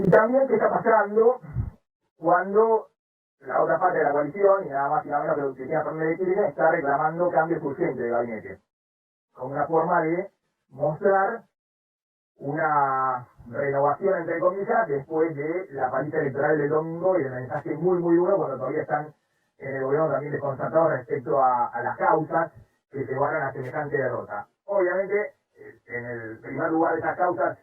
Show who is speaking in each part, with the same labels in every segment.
Speaker 1: Y también qué está pasando cuando la otra parte de la coalición, y nada más y nada menos que Cristina Fernández de Kirchner, está reclamando cambios urgentes de gabinete, como una forma de mostrar una renovación, entre comillas, después de la paliza electoral del domingo y del mensaje muy, muy duro, cuando todavía están en el gobierno también desconcertados respecto a las causas que llevaron a semejante derrota. Obviamente, en el primer lugar de esas causas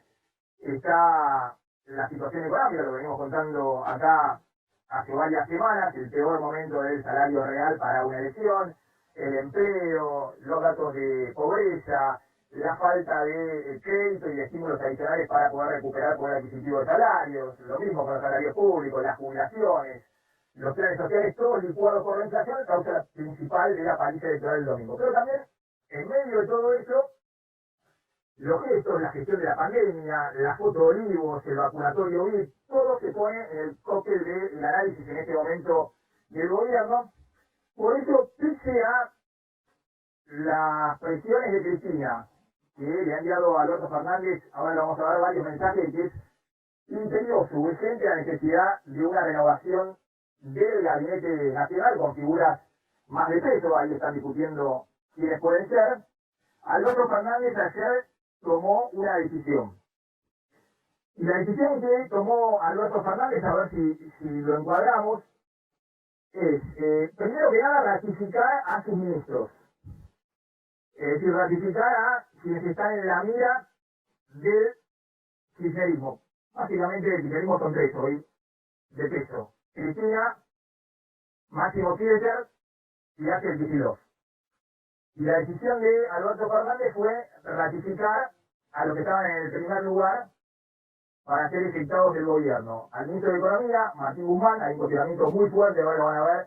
Speaker 1: está la situación económica, lo venimos contando acá hace varias semanas, el peor momento del salario real para una elección, el empleo, los datos de pobreza, la falta de crédito y de estímulos adicionales para poder recuperar poder adquisitivo de salarios, lo mismo con los salarios públicos, las jubilaciones, los planes sociales, todos licuados por la inflación, causa principal de la paliza electoral del domingo. Pero también, en medio de todo eso, los gestos, la gestión de la pandemia, la foto de Olivos, el vacunatorio VIP, todo se pone en el cóctel del análisis en este momento del gobierno. Por eso, pese a las presiones de Cristina, que le ha enviado a Alberto Fernández, ahora le vamos a dar varios mensajes, que es imperioso, urgente la necesidad de una renovación del gabinete nacional con figuras más de peso, ahí están discutiendo quiénes pueden ser. Alberto Fernández ayer tomó una decisión. Y la decisión que tomó Alberto Fernández, a ver si lo encuadramos, es, primero que nada, ratificar a sus ministros. Es decir, ratificar a quienes están en la mira del kirchnerismo. Básicamente el kirchnerismo son tres hoy, de peso. Cristina, Máximo Kirchner y Axel Kicillof. Y la decisión de Alberto Fernández fue ratificar a los que estaban en el primer lugar para ser efectados del gobierno. Al ministro de Economía, Martín Guzmán, hay un cuestionamiento muy fuerte, ahora lo van a ver,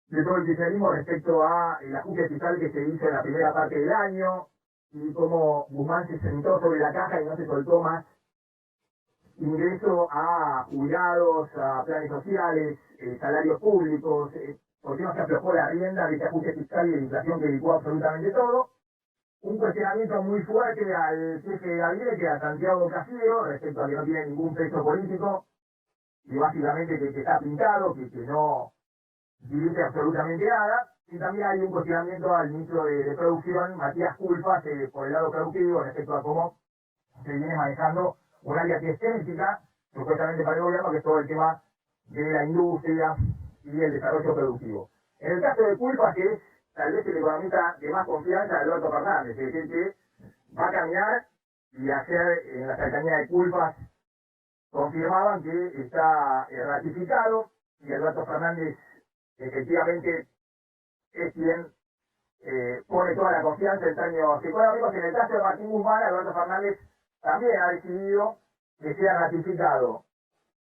Speaker 1: de todo el kirchnerismo respecto a el ajuste fiscal que se hizo en la primera parte del año y cómo Guzmán se sentó sobre la caja y no se soltó más ingreso a jubilados, a planes sociales, salarios públicos, por qué no se aflojó la rienda de ese ajuste fiscal y de inflación que licuó absolutamente todo. Un cuestionamiento muy fuerte al jefe de gabinete, a Santiago Cafiero, respecto a que no tiene ningún peso político y básicamente que está pintado, que no dirige absolutamente nada. Y también hay un cuestionamiento al ministro de Producción, Matías Culfas, por el lado productivo, respecto a cómo se viene manejando un área que es crítica, supuestamente para el gobierno, que es todo el tema de la industria y el desarrollo productivo. En el caso de Culfas, que es tal vez el economista de más confianza de Alberto Fernández, es decir, que va a caminar y ayer en la cercanía de Culfas confirmaban que está ratificado y Alberto Fernández efectivamente es quien pone toda la confianza en términos económicos. En el caso de Martín Guzmán, Alberto Fernández también ha decidido que sea ratificado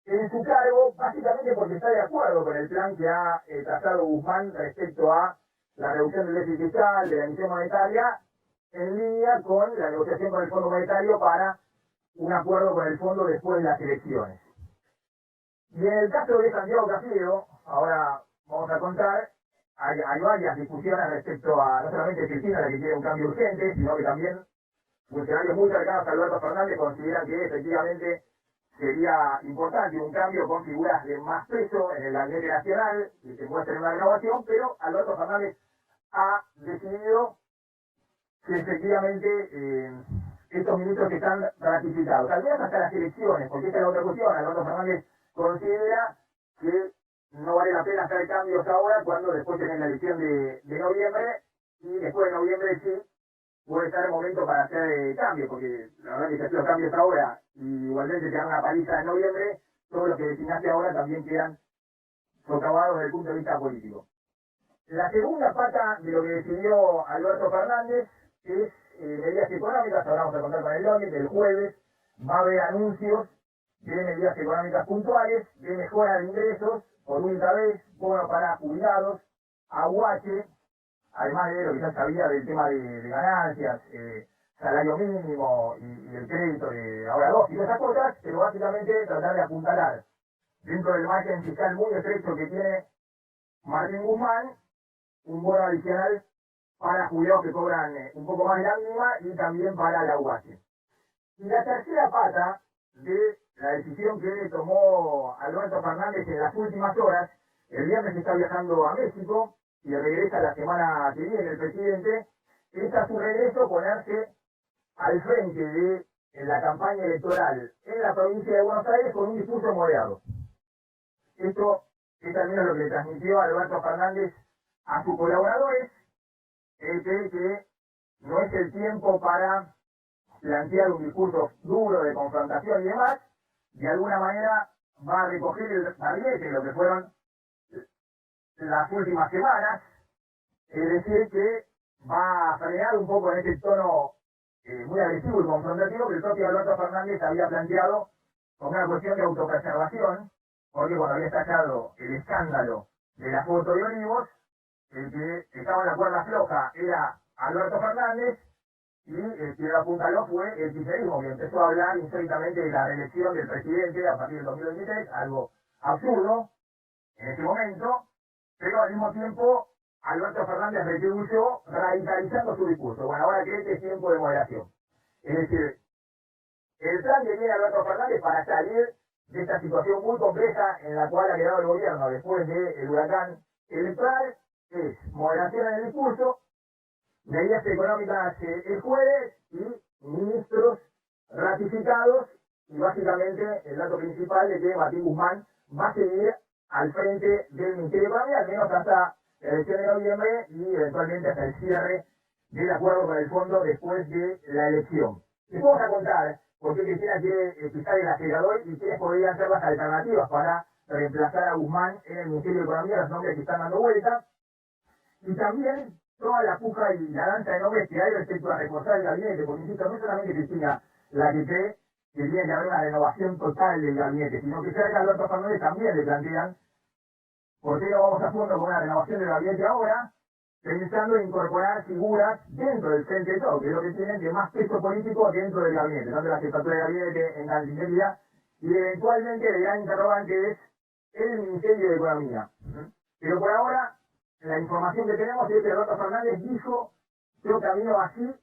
Speaker 1: en su cargo, básicamente porque está de acuerdo con el plan que ha trazado Guzmán respecto a la reducción del déficit fiscal, de la emisión monetaria, en línea con la negociación con el Fondo Monetario para un acuerdo con el fondo después de las elecciones. Y en el caso de Santiago Cafiero, ahora vamos a contar, hay varias discusiones respecto a no solamente Cristina, la que quiere un cambio urgente, sino que también funcionarios muy cercanos a Alberto Fernández consideran que efectivamente sería importante un cambio con figuras de más peso en el gabinete nacional y que muestren una renovación, pero Alberto Fernández ha decidido que efectivamente estos ministros están ratificados, al menos hasta las elecciones, porque esta es la otra cuestión. Alberto Fernández considera que no vale la pena hacer cambios ahora cuando después tienen la elección de noviembre y después de noviembre sí puede estar el momento para hacer cambios, porque la verdad que si hacen los cambios ahora y igualmente te dan una paliza en noviembre, todo lo que designaste ahora también quedan socavados desde el punto de vista político. La segunda pata de lo que decidió Alberto Fernández es medidas económicas. Ahora vamos a contar con el lunes, el jueves va a haber anuncios de medidas económicas puntuales, de mejora de ingresos, por única vez, bono para jubilados, aguache, además de lo que ya sabía del tema de ganancias, salario mínimo y el crédito de ahora dos y todas esas cosas, pero básicamente tratar de apuntalar dentro del margen fiscal muy estrecho que tiene Martín Guzmán, un bono adicional para jubilados que cobran un poco más de la mínima y también para la UH. Y la tercera pata de la decisión que tomó Alberto Fernández en las últimas horas. El viernes está viajando a México y regresa la semana que viene el presidente. Es a su regreso ponerse al frente de la campaña electoral en la provincia de Buenos Aires con un discurso moderado. Esto es al menos lo que le transmitió Alberto Fernández a sus colaboradores. Él cree que no es el tiempo para plantear un discurso duro de confrontación y demás. De alguna manera va a recoger el barrilete, lo que fueron las últimas semanas, es decir, que va a frenar un poco en ese tono muy agresivo y confrontativo que el propio Alberto Fernández había planteado como una cuestión de autopreservación, porque cuando había estallado el escándalo de la foto de Olivos, el que estaba en la cuerda floja era Alberto Fernández, y el que lo apuntaló fue el kirchnerismo, que empezó a hablar insólitamente de la reelección del presidente a partir del 2023, algo absurdo en ese momento, pero al mismo tiempo Alberto Fernández retribuyó radicalizando su discurso. Bueno, ahora cree que es tiempo de moderación. Es decir, el plan que tiene Alberto Fernández para salir de esta situación muy compleja en la cual ha quedado el gobierno después del huracán electoral es moderación en el discurso, medidas económicas el jueves y ministros ratificados, y básicamente el dato principal de que Martín Guzmán va a seguir al frente del Ministerio de Economía, al menos hasta la elección de noviembre y eventualmente hasta el cierre del acuerdo con el fondo después de la elección. Les vamos a contar por qué Cristina quiere pisar el acelerador y quiénes podrían ser las alternativas para reemplazar a Guzmán en el Ministerio de Economía, los nombres que están dando vuelta, y también toda la puja y la danza de nombres que hay respecto a reforzar el gabinete, porque insisto, no es solamente Cristina la que cree que tiene que haber una renovación total del gabinete, sino que cerca de Alberto Fernández también le plantean por qué no vamos a fondo con una renovación del gabinete ahora, pensando en incorporar figuras dentro del frente de todo, que es lo que tienen de más peso político dentro del gabinete, tanto la jefatura de gabinete en Cancillería, y eventualmente el gran interrogante es el Ministerio de Economía. Pero por ahora, la información que tenemos es que Alberto Fernández dijo yo camino así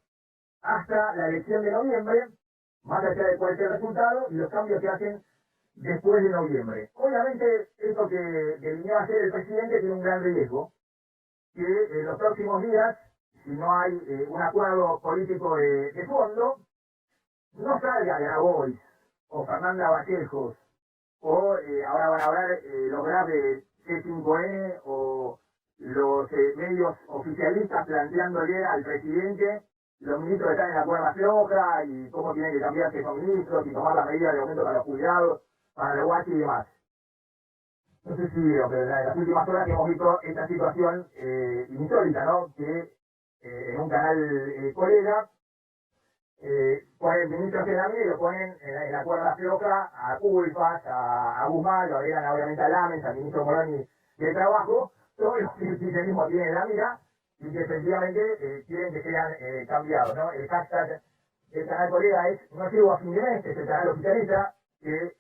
Speaker 1: hasta la elección de noviembre, más allá de cualquier resultado, y los cambios se hacen después de noviembre. Obviamente, esto que delineó ayer el presidente tiene un gran riesgo, que en los próximos días, si no hay un acuerdo político de fondo, no salga Grabois, o Fernanda Vallejos, o ahora van a hablar los graf de C5N, o los medios oficialistas planteándole al presidente los ministros que están en la cuerda floja y cómo tienen que cambiarse esos ministros y tomar las medidas de aumento para los jubilados, para el guachi y demás. No sé si veo, pero en las últimas horas hemos visto esta situación insólita, ¿no? Que en un canal colega ponen ministros de la y lo ponen en la cuerda floja a Culfas, a Guzmán, lo agregan obviamente a Lamens, al ministro Moroni de Trabajo, todos los que el kirchnerismo tiene en la mira y que efectivamente quieren que sean cambiados, ¿no? El hashtag del canal colega es no llego a fin de mes, es el canal oficialista, que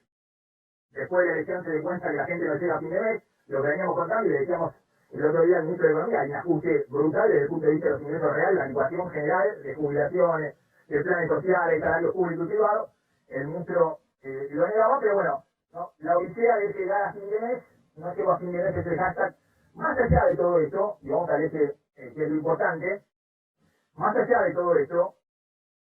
Speaker 1: después de la elección se dio cuenta que la gente no llega a fin de mes, lo que veníamos contando y le decíamos el otro día al ministro de Economía, hay un ajuste brutal desde el punto de vista de los ingresos reales, la ecuación general de jubilaciones, de planes sociales, salarios públicos y privados, el ministro lo negaba, pero bueno, ¿no? La odisea de llegar a fin de mes, no llego a fin de mes es el hashtag, más allá de todo esto, y vamos a ver que es lo importante, más allá de todo esto,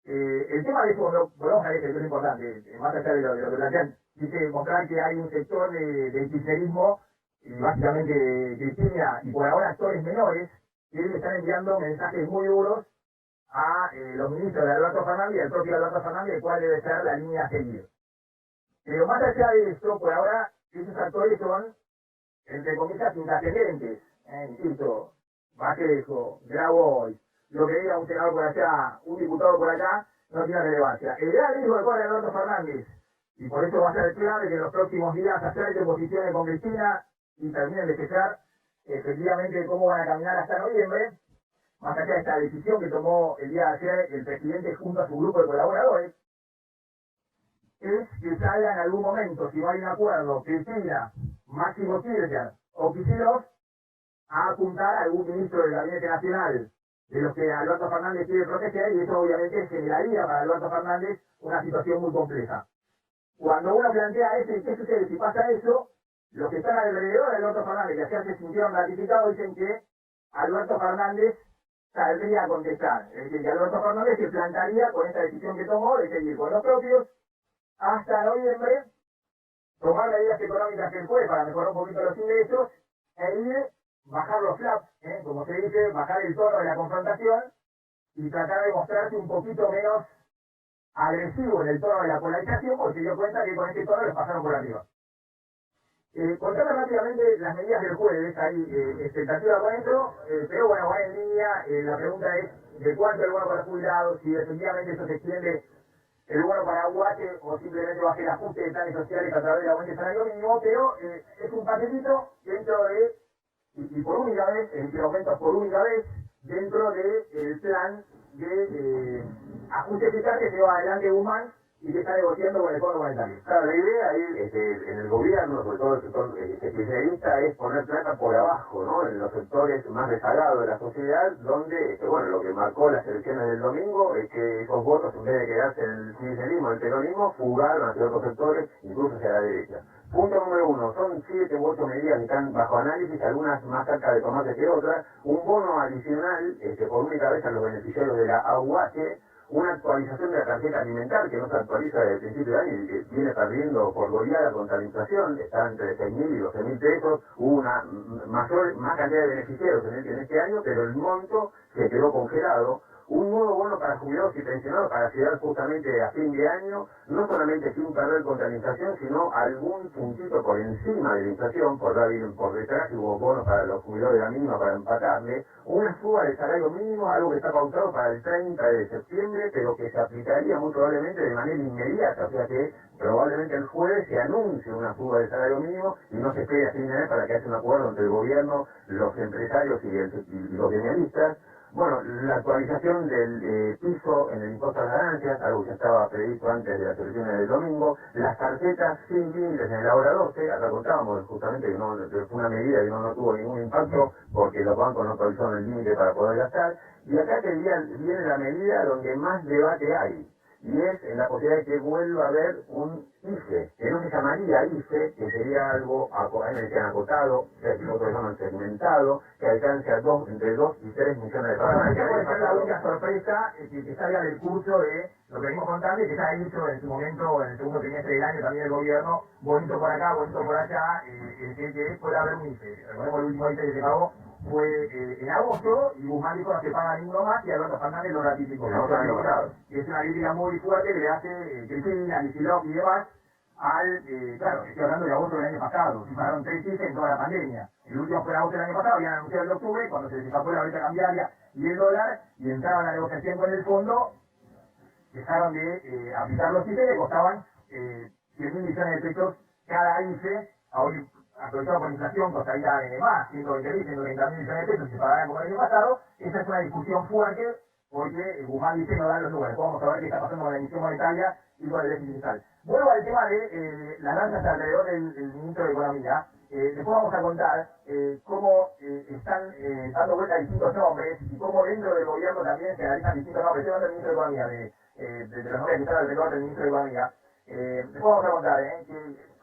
Speaker 1: el tema de fondo, volvemos a ver que es lo importante, más allá de lo que plantean, dice mostrar que hay un sector del kirchnerismo, y básicamente de Cristina, y por ahora actores menores, que le están enviando mensajes muy duros a los ministros de Alberto Fernández y al propio Alberto Fernández de cuál debe ser la línea a seguir. Pero más allá de esto, por ahora, esos actores son, entre comillas, intrascendentes. Insisto, Vallejo, Grabois, lo que diga un senador por allá, un diputado por acá, no tiene relevancia. El gran riesgo que corre Alberto Fernández, y por eso va a ser clave que en los próximos días acerque posiciones con Cristina y terminen de fijar efectivamente cómo van a caminar hasta noviembre, más allá de esta decisión que tomó el día de ayer el presidente junto a su grupo de colaboradores, es que salga en algún momento, si no hay un acuerdo, Cristina, Máximo Kirchner o Kicillof, a apuntar a algún ministro del Gabinete Nacional de los que Alberto Fernández quiere proteger, y eso obviamente generaría para Alberto Fernández una situación muy compleja. cuando uno plantea eso, ¿y qué sucede si pasa eso? Los que están alrededor de Alberto Fernández, que ayer se sintieron ratificados, dicen que Alberto Fernández saldría a contestar. Es decir, que Alberto Fernández se plantaría con esta decisión que tomó de seguir con los propios hasta noviembre, tomar medidas económicas que él puede para mejorar un poquito los ingresos e ir, bajar los flaps, como se dice, bajar el tono de la confrontación y tratar de mostrarse un poquito menos agresivo en el tono de la polarización, porque se dio cuenta que con este tono les pasaron por arriba. Contame rápidamente las medidas del jueves, hay expectativa con eso, pero bueno, va en línea, la pregunta es de cuánto el bono para jubilados, si efectivamente eso se extiende el bono para UH o simplemente va a ser ajuste de planes sociales a través de aumento del salario mínimo, pero es un paquetito dentro de, y por única vez, entre aumentos por única vez, dentro del plan de ajuste fiscal que lleva adelante Guzmán y que está negociando con el Fondo Monetario.
Speaker 2: Claro, la idea ahí en el gobierno, sobre todo el sector especialista, es poner plata por abajo, ¿no? En los sectores más rezagados de la sociedad, donde, bueno, lo que marcó las elecciones del domingo es que esos votos, en vez de quedarse en el kirchnerismo, en el peronismo, fugaron hacia otros sectores, incluso hacia la derecha. Punto número 1, son 7 u 8 medidas que están bajo análisis, algunas más cerca de tomarse que otras, un bono adicional, por única vez a los beneficiarios de la AUH, una actualización de la tarjeta alimentar que no se actualiza desde el principio de año y que viene perdiendo por goleada contra la inflación, está entre 6.000 y 12.000 pesos, hubo una más cantidad de beneficiarios en este año, pero el monto se quedó congelado. Un nuevo bono para jubilados y pensionados para llegar justamente a fin de año, no solamente sin perder contra la inflación, sino algún puntito por encima de la inflación, por detrás, y hubo bonos para los jubilados de la mínima para empatarle, una suba del salario mínimo, algo que está pautado para el 30 de septiembre, pero que se aplicaría muy probablemente de manera inmediata, o sea que probablemente el jueves se anuncie una suba del salario mínimo y no se espere a fin de mes para que haya un acuerdo entre el gobierno, los empresarios y los gremialistas. Bueno, la actualización del piso en el impuesto a las ganancias, algo que ya estaba previsto antes de las elecciones del domingo, las tarjetas sin límites en la hora 12, acá contábamos justamente que fue una medida que no tuvo ningún impacto porque los bancos no actualizaron el límite para poder gastar, y acá viene la medida donde más debate hay, y es en la posibilidad de que vuelva a haber un IFE, que no se llamaría IFE, que sería algo, a mí me decían acotado, que otros llaman segmentado, que alcance a entre 2 y 3 millones de personas.
Speaker 1: Esa puede ser la única sorpresa que salga del curso de lo que venimos contando y que ya hizo en su momento, en el segundo trimestre del año también el gobierno, bonito por acá, bonito por allá, que puede haber un IFE. Recordemos el último IFE que se pagó fue en agosto y Guzmán dijo no se paga ninguno más y Alberto Fernández lo ratificó. Y es una crítica muy fuerte que le hace Cristina, Kicillof y demás claro, estoy hablando de agosto del año pasado, se pagaron 3 cifras en toda la pandemia. El último fue en agosto del año pasado, habían anunciado en octubre, cuando se les escapó la brecha cambiaria y el dólar, y entraron a la negociación con el fondo, dejaron de aplicar los IFE que costaban 100.000 millones de pesos cada IFE, hoy aprovechado por inflación costaría más, 120.000, 130.000 millones de pesos, si se pagarán como el año pasado. Esa es una discusión fuerte, porque Guzmán dice no dan los números. Vamos a ver qué está pasando con la emisión monetaria y con el déficit fiscal. Vuelvo al tema de las danzas alrededor del ministro de Economía. Después vamos a contar cómo están dando vuelta a distintos nombres y cómo dentro del gobierno también se analizan distintos nombres. Estoy hablando del ministro de Economía, de los nombres que están alrededor del ministro de Economía. Después vamos a contar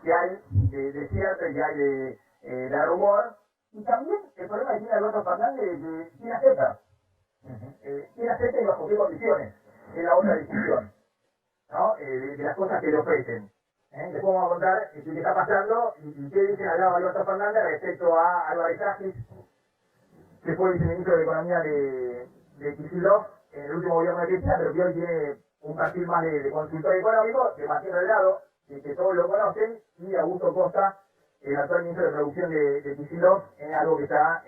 Speaker 1: que hay de cierto y que hay de rumor. Y también el problema que tiene Alberto Fernández de que quién acepta. ¿Quién acepta y bajo qué condiciones? Es la otra discusión, ¿no? De las cosas que le ofrecen. Después vamos a contar qué está pasando y qué dicen al lado de Alberto Fernández respecto a Álvarez Agis, que fue viceministro de Economía de Kicillof en el último gobierno de Cristina, pero que hoy tiene un perfil más de consultor económico, de Martín Delgado, que todos lo conocen, y Augusto Costa, el actual ministro de Producción de Kicillof, en algo que está,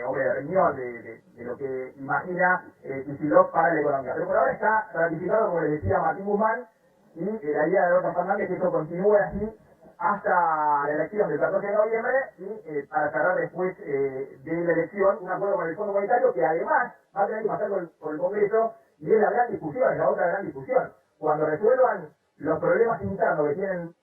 Speaker 1: hombre de reunión, de lo que imagina Kicillof para la economía. Pero por ahora está ratificado, como les decía, Martín Guzmán, y la idea de Alberto Fernández que esto continúe así hasta la elección del 14 de noviembre y para cerrar después de la elección un acuerdo con el Fondo Monetario que además va a tener que pasar por el Congreso, y es la gran discusión, es la otra gran discusión. Cuando resuelvan los problemas internos que tienen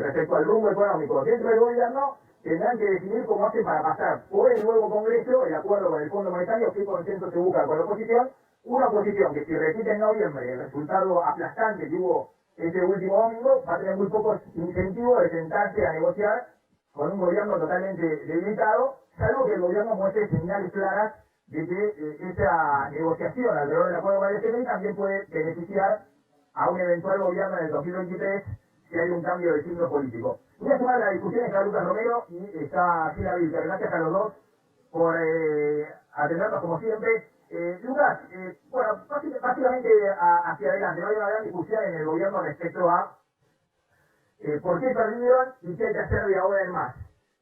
Speaker 1: respecto al rumbo económico dentro del gobierno, tendrán que definir cómo hacen para pasar por el nuevo Congreso el acuerdo con el Fondo Monetario, qué consenso se busca con la oposición, una oposición que si repite en noviembre el resultado aplastante que hubo ese último domingo, va a tener muy pocos incentivos de sentarse a negociar con un gobierno totalmente debilitado, salvo que el gobierno muestre señales claras de que esa negociación alrededor del acuerdo con el FMI también puede beneficiar a un eventual gobierno en el 2023 si hay un cambio de signo político. Voy a sumar la discusión, está Lucas Romero y está Gila Vilca. Gracias a los dos por atendernos como siempre. Lucas, bueno, básicamente hacia adelante, no hay una gran discusión en el gobierno respecto a por qué perdieron y qué hay que hacer de ahora en más.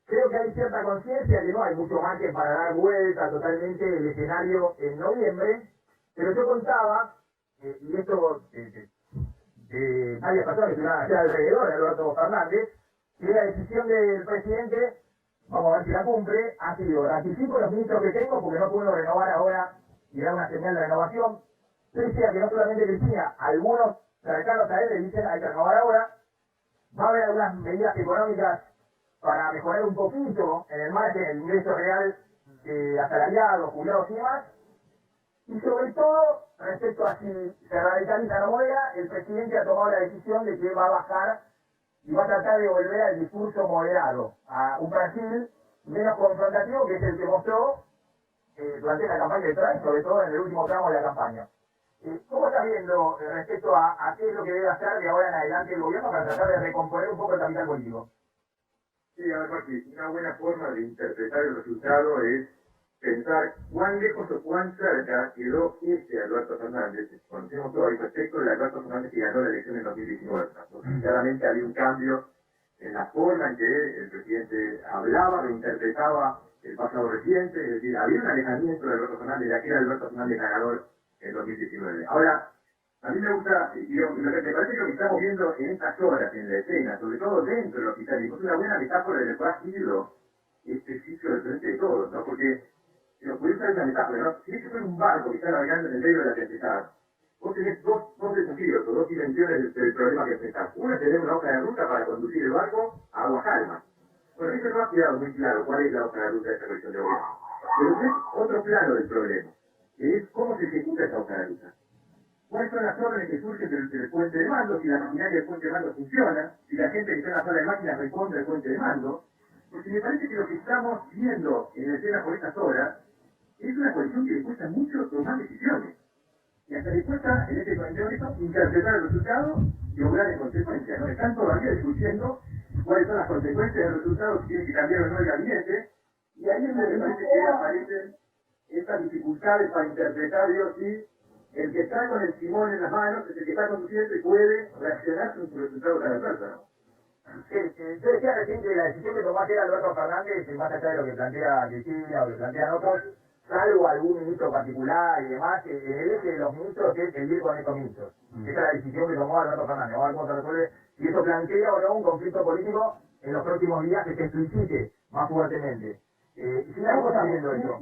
Speaker 1: Creo que hay cierta conciencia que no hay mucho margen para dar vuelta totalmente el escenario en noviembre, pero yo contaba, y esto de varias personas que estuvieron allá alrededor de Alberto Fernández, que la decisión del presidente, vamos a ver si la cumple, ha sido ratifico los ministros que tengo porque no puedo renovar ahora y dar una señal de renovación. Yo decía que no solamente Cristina, algunos cercanos a él le dicen hay que renovar ahora, va a haber algunas medidas económicas para mejorar un poquito en el margen el ingreso real de asalariados, jubilados y demás, y sobre todo, respecto a si se radicaliza o modera, el presidente ha tomado la decisión de que va a bajar y va a tratar de volver al discurso moderado, a un perfil menos confrontativo que es el que mostró durante la campaña electoral, sobre todo en el último tramo de la campaña. ¿Cómo estás viendo respecto a qué es lo que debe hacer de ahora en adelante el gobierno para tratar de recomponer un poco el capital político?
Speaker 3: Sí, además que una buena forma de interpretar el resultado es pensar cuán lejos o cuán cerca quedó este Alberto Fernández. Conocemos todo el respecto del Alberto Fernández que ganó la elección en 2019. Porque claramente había un cambio en la forma en que el presidente hablaba, reinterpretaba el pasado reciente, es decir, había un alejamiento de Alberto Fernández, de aquel Alberto Fernández ganador en 2019. Ahora, a mí me gusta, me parece que lo que estamos viendo en estas horas, en la escena, sobre todo dentro del hospital, es una buena metáfora de lo que ha sido este sitio del frente de todos, ¿no? Porque, puede usar esa metáfora, ¿no? Si es que un barco que está navegando en el medio de la tempestad, vos tenés dos desafíos o dos dimensiones del problema que enfrentás. Una es tener una hoja de ruta para conducir el barco a agua calma. Bueno, eso no ha quedado muy claro cuál es la hoja de ruta de esta coalición de gobierno. Pero es otro plano del problema, que es cómo se ejecuta esa hoja de ruta. ¿Cuáles son las órdenes que surgen del puente de mando? Si la maquinaria del puente de mando funciona, si la gente que está en la sala de máquinas responde al puente de mando. Porque me parece que lo que estamos viendo en la escena por estas horas es una coalición que le cuesta mucho tomar decisiones. Y hasta le cuesta, en este contexto, interpretar el resultado y obrar en consecuencia, ¿no? Están todavía discutiendo cuáles son las consecuencias del resultado, si tiene que cambiar o no el gabinete, y ahí es donde me parece que aparecen estas dificultades para interpretar, digo, si el que está con el timón en las manos es el que está conduciendo y puede reaccionar con su resultado tan adverso, ¿no?
Speaker 1: Sí, yo decía recién que la decisión que tomó ayer Alberto Fernández, más allá de lo que plantea Cristina o lo que plantean otros, salvo algún ministro particular y demás, en el eje de los ministros es seguir con estos ministros. Esa es la decisión que tomó Alberto Fernández. Vamos a ver cómo se resuelve si eso plantea o no un conflicto político en los próximos días que se explicite más fuertemente. Si no, ¿cómo está viendo eso?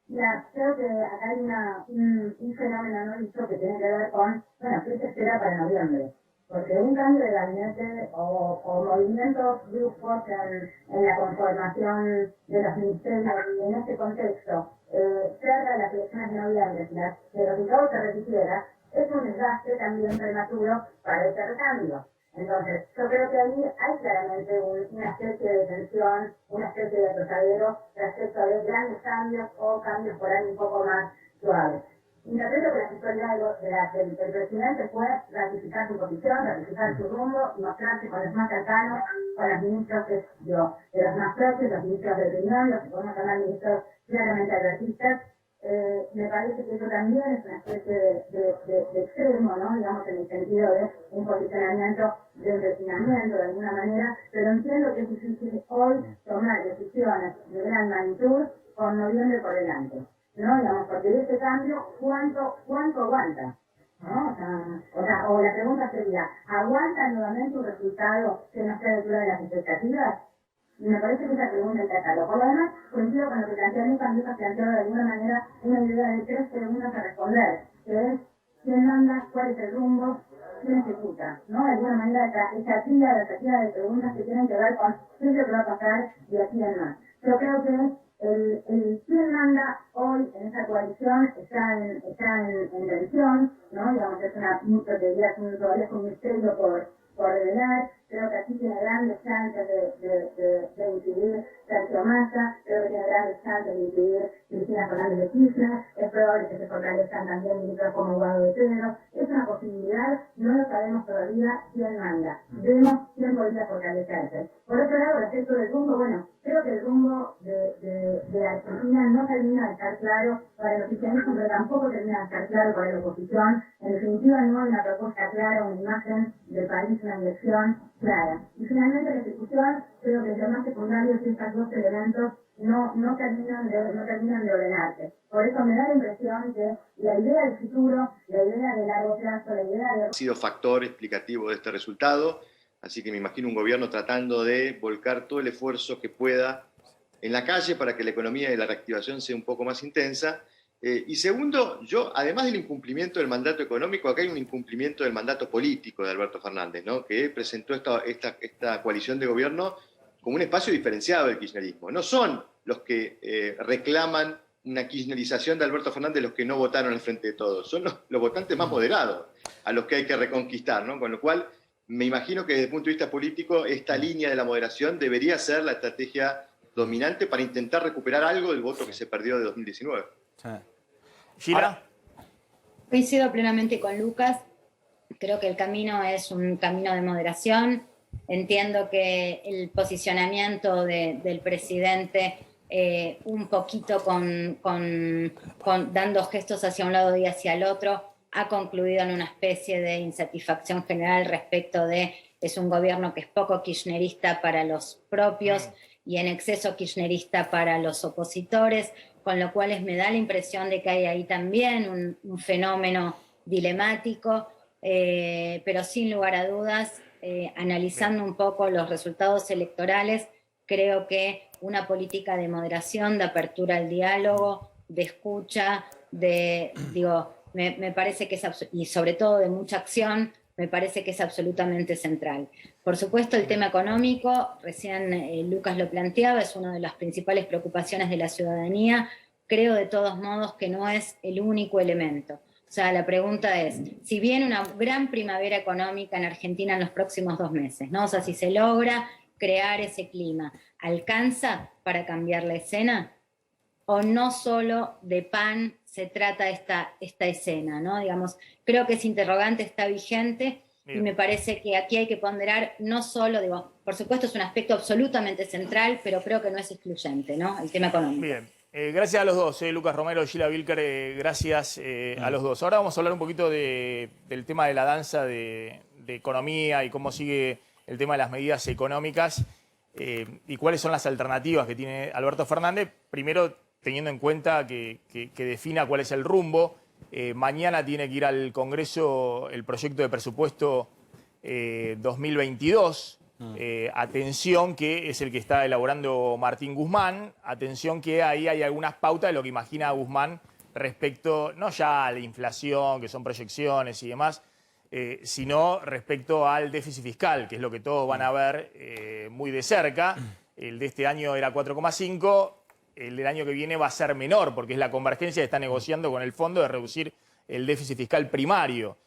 Speaker 4: Mira, creo que acá hay un fenómeno no dicho que tiene que ver con, bueno, ¿qué se espera para noviembre? Porque un cambio de gabinete o movimientos bruscos en la conformación de los ministerios y en este contexto, cerca de las elecciones de noviembre, si el resultado se repitiera, es un desgaste también prematuro para este recambio. Entonces, yo creo que ahí hay claramente una especie de tensión, una especie de atostadero respecto de grandes cambios o cambios por ahí un poco más suaves. Interpreto que la historia del presidente fue ratificar su posición, ratificar su rumbo y mostrarse con los más cercanos, con los ministros de los más propios, los ministros de opinión, los que podemos llamar ministros claramente advertistas. Me parece que eso también es una especie de extremo, ¿no? Digamos, en el sentido de un posicionamiento de empecinamiento de alguna manera, pero entiendo que es difícil hoy tomar decisiones de gran magnitud con noviembre por delante, ¿no? Digamos, porque de este cambio, ¿cuánto aguanta? ¿No? O la pregunta sería, ¿aguanta nuevamente un resultado que no esté a la altura de las expectativas? Y me parece que esa pregunta es sacarlo. Por lo demás, coincido con lo que plantea Lucas. Lucas planteó de alguna manera una idea de 3 preguntas a responder, que es quién manda, cuál es el rumbo, quién ejecuta, ¿no? De alguna manera esa tríada de preguntas que tienen que ver con qué es lo que va a pasar de aquí en más. Yo creo que quién manda hoy en esa coalición está en tensión, ¿no? Digamos, es todavía es un misterio por revelar. Creo que aquí tiene grandes chances de incidir Sergio Massa, creo que tiene grandes chances de incidir Cristina Fernández de Kirchner, es probable que se fortalezcan también ministros como Guado de Pedro. Es una posibilidad, no lo sabemos todavía quién manda. Vemos quién podría fortalecerse. Por otro lado, respecto del rumbo, bueno, creo que el rumbo de Argentina no termina de estar claro para el oficialismo, pero tampoco termina de estar claro para la oposición. En definitiva, no hay una propuesta clara, una imagen del país, una dirección clara. Y finalmente la ejecución, creo que es lo más secundario es que estos dos elementos no terminan de ordenarse. Por eso me da la impresión que la idea del futuro, la idea de largo plazo, la idea de...
Speaker 5: Ha sido factor explicativo de este resultado, así que me imagino un gobierno tratando de volcar todo el esfuerzo que pueda en la calle para que la economía y la reactivación sea un poco más intensa. Y segundo, además del incumplimiento del mandato económico, acá hay un incumplimiento del mandato político de Alberto Fernández, ¿no? Que presentó esta coalición de gobierno como un espacio diferenciado del kirchnerismo. No son los que reclaman una kirchnerización de Alberto Fernández los que no votaron al Frente de Todos, son los votantes más moderados a los que hay que reconquistar, ¿no? Con lo cual, me imagino que desde el punto de vista político, esta línea de la moderación debería ser la estrategia dominante para intentar recuperar algo del voto que se perdió de 2019.
Speaker 6: Gila.
Speaker 7: Coincido plenamente con Lucas. Creo que el camino es un camino de moderación. Entiendo que el posicionamiento del presidente un poquito dando gestos hacia un lado y hacia el otro ha concluido en una especie de insatisfacción general respecto de es un gobierno que es poco kirchnerista para los propios y en exceso kirchnerista para los opositores, con lo cual me da la impresión de que hay ahí también un fenómeno dilemático, pero sin lugar a dudas, analizando un poco los resultados electorales, creo que una política de moderación, de apertura al diálogo, de escucha, me parece que y sobre todo de mucha acción, me parece que es absolutamente central. Por supuesto, el tema económico, recién Lucas lo planteaba, es una de las principales preocupaciones de la ciudadanía. Creo de todos modos que no es el único elemento. O sea, la pregunta es, si viene una gran primavera económica en Argentina en los próximos 2 meses, ¿no? O sea, si se logra crear ese clima, ¿alcanza para cambiar la escena? ¿O no solo de pan se trata esta escena, ¿no? Digamos, creo que ese interrogante está vigente. Bien. Y me parece que aquí hay que ponderar no solo, por supuesto es un aspecto absolutamente central, pero creo que no es excluyente, ¿no? El tema económico.
Speaker 6: Bien. Gracias a los dos, Lucas Romero, Gila Vilker, gracias a los dos. Ahora vamos a hablar un poquito del tema de la danza de economía y cómo sigue el tema de las medidas económicas y cuáles son las alternativas que tiene Alberto Fernández. Primero, teniendo en cuenta que defina cuál es el rumbo. Mañana tiene que ir al Congreso el proyecto de presupuesto 2022. Atención, que es el que está elaborando Martín Guzmán. Atención que ahí hay algunas pautas de lo que imagina Guzmán respecto, no ya a la inflación, que son proyecciones y demás, sino respecto al déficit fiscal, que es lo que todos van a ver muy de cerca. El de este año era 4,5. El del año que viene va a ser menor, porque es la convergencia que está negociando con el fondo de reducir el déficit fiscal primario.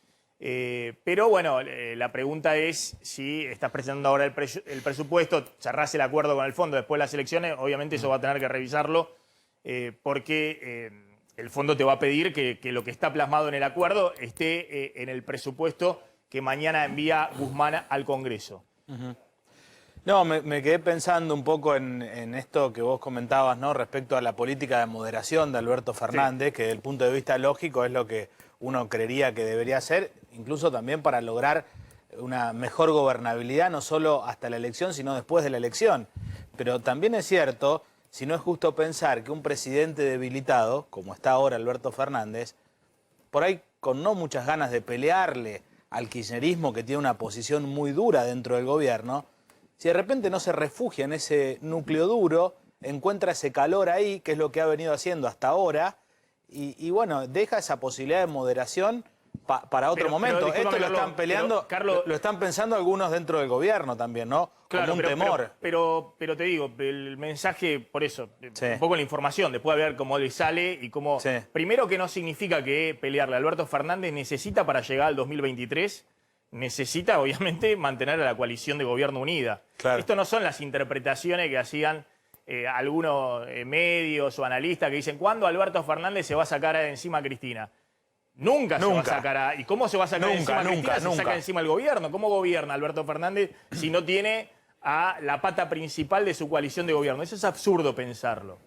Speaker 6: Pero bueno, la pregunta es si estás presentando ahora el presupuesto, cerrás el acuerdo con el fondo después de las elecciones, obviamente eso va a tener que revisarlo, porque el fondo te va a pedir que lo que está plasmado en el acuerdo esté en el presupuesto que mañana envía Guzmán al Congreso.
Speaker 8: No, me quedé pensando un poco en esto que vos comentabas, ¿no? Respecto a la política de moderación de Alberto Fernández, sí, que desde el punto de vista lógico es lo que uno creería que debería hacer, incluso también para lograr una mejor gobernabilidad, no solo hasta la elección, sino después de la elección. Pero también es cierto, si no es justo pensar que un presidente debilitado, como está ahora Alberto Fernández, por ahí con no muchas ganas de pelearle al kirchnerismo, que tiene una posición muy dura dentro del gobierno, si de repente no se refugia en ese núcleo duro, encuentra ese calor ahí, que es lo que ha venido haciendo hasta ahora, y bueno, deja esa posibilidad de moderación para otro momento. Esto lo
Speaker 6: Carlos,
Speaker 8: están peleando,
Speaker 6: Carlos,
Speaker 8: lo están pensando algunos dentro del gobierno también, ¿no?
Speaker 6: claro,
Speaker 8: Como un temor.
Speaker 6: Pero te digo, el mensaje, por eso,
Speaker 8: Sí.
Speaker 6: un poco la información, después de ver cómo le sale y cómo...
Speaker 8: Sí.
Speaker 6: Primero que no significa que pelearle a Alberto Fernández necesita para llegar al 2023, necesita obviamente mantener a la coalición de gobierno unida.
Speaker 8: Claro.
Speaker 6: Esto no son las interpretaciones que hacían algunos medios o analistas que dicen, ¿cuándo Alberto Fernández se va a sacar de encima a Cristina? Nunca se va a sacar ¿Y cómo se va a sacar encima a Cristina? Se saca encima el gobierno. ¿Cómo gobierna Alberto Fernández si no tiene a la pata principal de su coalición de gobierno? Eso es absurdo pensarlo.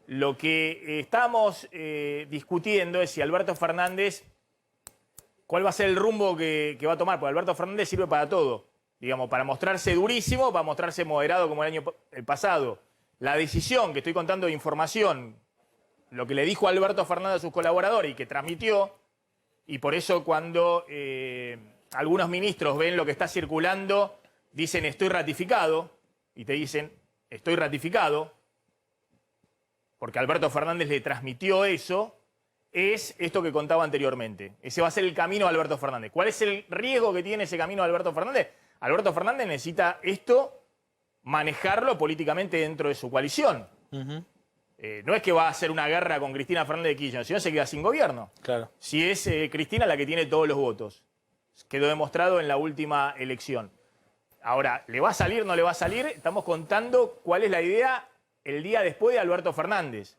Speaker 6: Lo que estamos discutiendo es si Alberto Fernández, cuál va a ser el rumbo que va a tomar, porque Alberto Fernández sirve para todo. Digamos, para mostrarse durísimo, para mostrarse moderado como el año pasado. La decisión que estoy contando de información, lo que le dijo Alberto Fernández a sus colaboradores y que transmitió, y por eso cuando algunos ministros ven lo que está circulando, dicen estoy ratificado, y te dicen estoy ratificado, porque Alberto Fernández le transmitió eso, es esto que contaba anteriormente. Ese va a ser el camino de Alberto Fernández. ¿Cuál es el riesgo que tiene ese camino de Alberto Fernández? Alberto Fernández necesita esto, manejarlo políticamente dentro de su coalición. No es que va a hacer una guerra con Cristina Fernández de Kirchner, sino se queda sin gobierno.
Speaker 8: Claro.
Speaker 6: Si es Cristina la que tiene todos los votos. Quedó demostrado en la última elección. Ahora, ¿le va a salir o no le va a salir? Estamos contando cuál es la idea el día después de Alberto Fernández.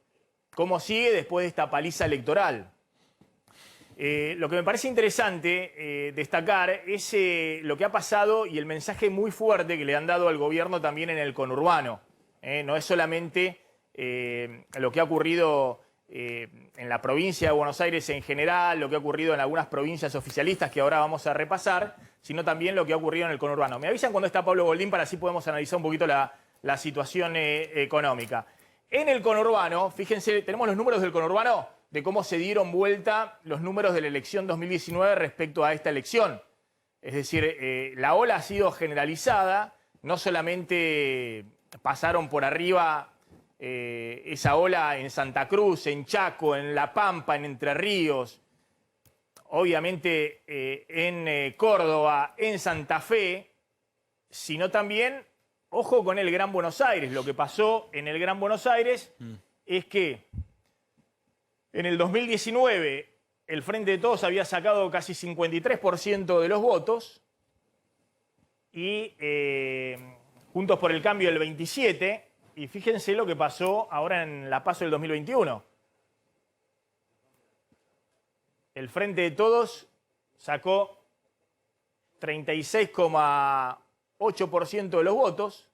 Speaker 6: ¿Cómo sigue después de esta paliza electoral? Lo que me parece interesante destacar es lo que ha pasado y el mensaje muy fuerte que le han dado al gobierno también en el conurbano. No es solamente lo que ha ocurrido en la provincia de Buenos Aires en general, lo que ha ocurrido en algunas provincias oficialistas que ahora vamos a repasar, sino también lo que ha ocurrido en el conurbano. Me avisan cuando está Pablo Goldín para así podemos analizar un poquito la situación económica. En el conurbano, fíjense, tenemos los números del conurbano de cómo se dieron vuelta los números de la elección 2019 respecto a esta elección. Es decir, la ola ha sido generalizada, no solamente pasaron por arriba esa ola en Santa Cruz, en Chaco, en La Pampa, en Entre Ríos, obviamente en Córdoba, en Santa Fe, sino también, ojo con el Gran Buenos Aires. Lo que pasó en el Gran Buenos Aires es que en el 2019 el Frente de Todos había sacado casi 53% de los votos y Juntos por el Cambio el 27%. Y fíjense lo que pasó ahora en la PASO del 2021. El Frente de Todos sacó 36,8% de los votos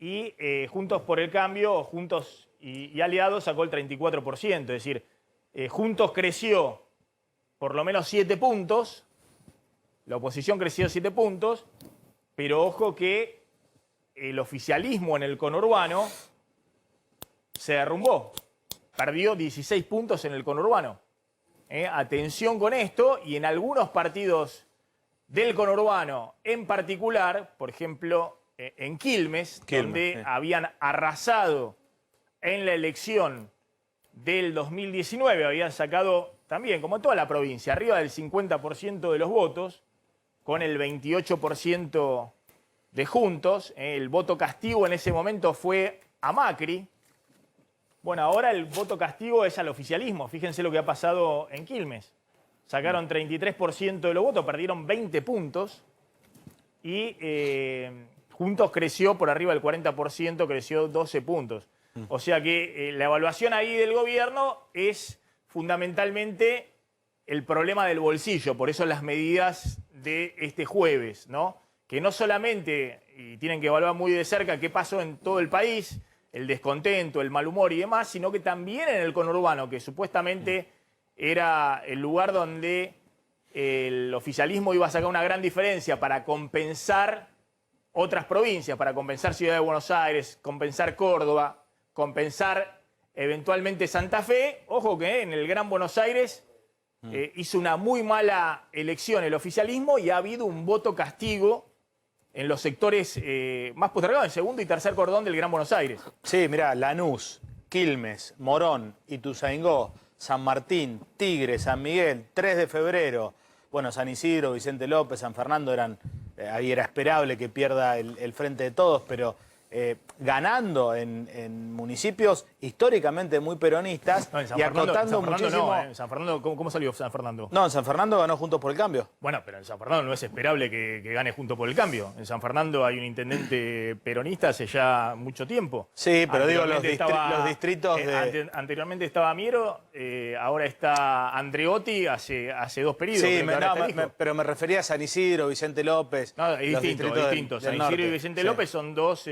Speaker 6: y Juntos por el Cambio, Juntos y Aliados sacó el 34%. Es decir, Juntos creció por lo menos 7 puntos, la oposición creció 7 puntos, pero ojo que el oficialismo en el conurbano se derrumbó. Perdió 16 puntos en el conurbano. Atención con esto, y en algunos partidos del conurbano en particular, por ejemplo, en Quilmes, donde habían arrasado en la elección del 2019, habían sacado también, como toda la provincia, arriba del 50% de los votos, con el 28% de Juntos. El voto castigo en ese momento fue a Macri. Bueno, ahora el voto castigo es al oficialismo. Fíjense lo que ha pasado en Quilmes. Sacaron 33% de los votos, perdieron 20 puntos y Juntos creció por arriba del 40%, creció 12 puntos. O sea que la evaluación ahí del gobierno es fundamentalmente el problema del bolsillo, por eso las medidas de este jueves, ¿no? Que no solamente, y tienen que evaluar muy de cerca qué pasó en todo el país, el descontento, el mal humor y demás, sino que también en el conurbano, que supuestamente era el lugar donde el oficialismo iba a sacar una gran diferencia para compensar otras provincias, para compensar Ciudad de Buenos Aires, compensar Córdoba, compensar eventualmente Santa Fe. Ojo que en el Gran Buenos Aires hizo una muy mala elección el oficialismo y ha habido un voto castigo en los sectores más postergados, en segundo y tercer cordón del Gran Buenos Aires.
Speaker 8: Sí, mirá, Lanús, Quilmes, Morón, Ituzaingó, San Martín, Tigre, San Miguel, 3 de febrero. Bueno, San Isidro, Vicente López, San Fernando ahí era esperable que pierda el Frente de Todos, pero ganando en municipios históricamente muy peronistas y acotando muchísimo.
Speaker 6: No, en San Fernando, ¿cómo salió San Fernando?
Speaker 8: No, en San Fernando ganó Juntos por el Cambio.
Speaker 6: Bueno, pero en San Fernando no es esperable que gane Juntos por el Cambio. En San Fernando hay un intendente peronista hace ya mucho tiempo.
Speaker 8: Sí, pero digo los distritos de...
Speaker 6: Anteriormente estaba Miero, ahora está Andreotti hace 2 periodos.
Speaker 8: Sí, pero me refería a San Isidro, Vicente López.
Speaker 6: No, es distinto. San Isidro y Vicente López son 2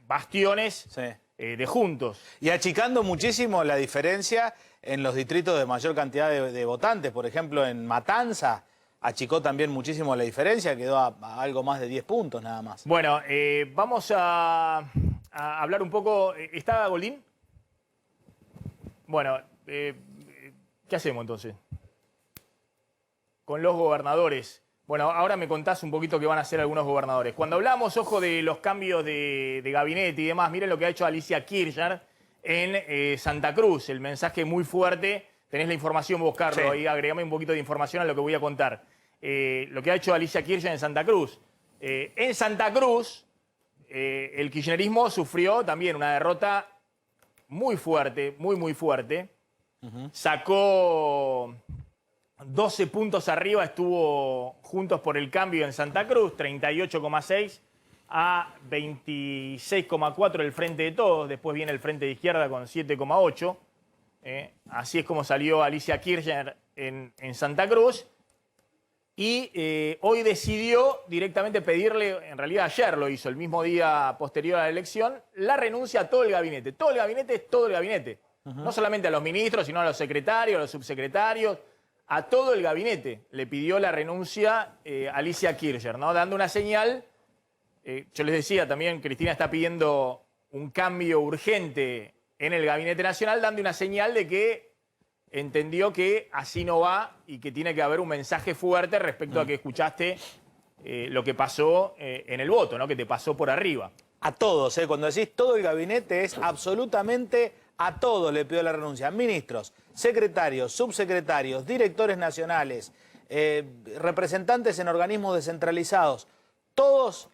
Speaker 6: bastiones de Juntos.
Speaker 8: Y achicando muchísimo la diferencia en los distritos de mayor cantidad de votantes. Por ejemplo, en Matanza achicó también muchísimo la diferencia, quedó a algo más de 10 puntos nada más.
Speaker 6: Bueno, vamos a hablar un poco. ¿Está Goldín? Bueno, ¿qué hacemos entonces? Con los gobernadores. Bueno, ahora me contás un poquito qué van a hacer algunos gobernadores. Cuando hablamos, ojo, de los cambios de gabinete y demás, miren lo que ha hecho Alicia Kirchner en Santa Cruz. El mensaje muy fuerte. Tenés la información vos, Carlos, ahí agregame un poquito de información a lo que voy a contar. Lo que ha hecho Alicia Kirchner en Santa Cruz. En Santa Cruz, el kirchnerismo sufrió también una derrota muy fuerte, muy fuerte. Sacó 12 puntos arriba, estuvo Juntos por el Cambio en Santa Cruz, 38,6 a 26,4 el Frente de Todos. Después viene el Frente de Izquierda con 7,8. Así es como salió Alicia Kirchner en Santa Cruz. Y hoy decidió directamente pedirle, en realidad ayer lo hizo, el mismo día posterior a la elección, la renuncia a todo el gabinete. Todo el gabinete es todo el gabinete. No solamente a los ministros, sino a los secretarios, a los subsecretarios, a todo el gabinete. Le pidió la renuncia Alicia Kirchner, ¿no? Dando una señal. Yo les decía también, Cristina está pidiendo un cambio urgente en el Gabinete Nacional, dando una señal de que entendió que así no va y que tiene que haber un mensaje fuerte respecto a que escuchaste lo que pasó en el voto, ¿no? Que te pasó por arriba.
Speaker 8: A todos, cuando decís todo el gabinete es absolutamente a todos le pidió la renuncia. Ministros, secretarios, subsecretarios, directores nacionales, representantes en organismos descentralizados. Todos,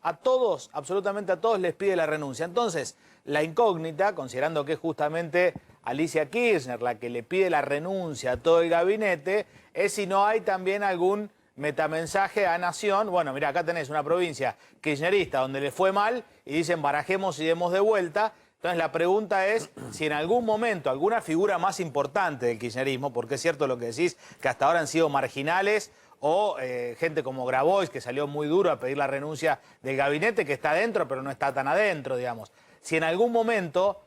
Speaker 8: absolutamente a todos les pide la renuncia. Entonces, la incógnita, considerando que es justamente Alicia Kirchner la que le pide la renuncia a todo el gabinete, es si no hay también algún metamensaje a Nación. Bueno, mira, acá tenés una provincia kirchnerista donde le fue mal y dicen barajemos y demos de vuelta. Entonces la pregunta es si en algún momento alguna figura más importante del kirchnerismo, porque es cierto lo que decís, que hasta ahora han sido marginales, o gente como Grabois, que salió muy duro a pedir la renuncia del gabinete, que está adentro pero no está tan adentro, digamos. Si en algún momento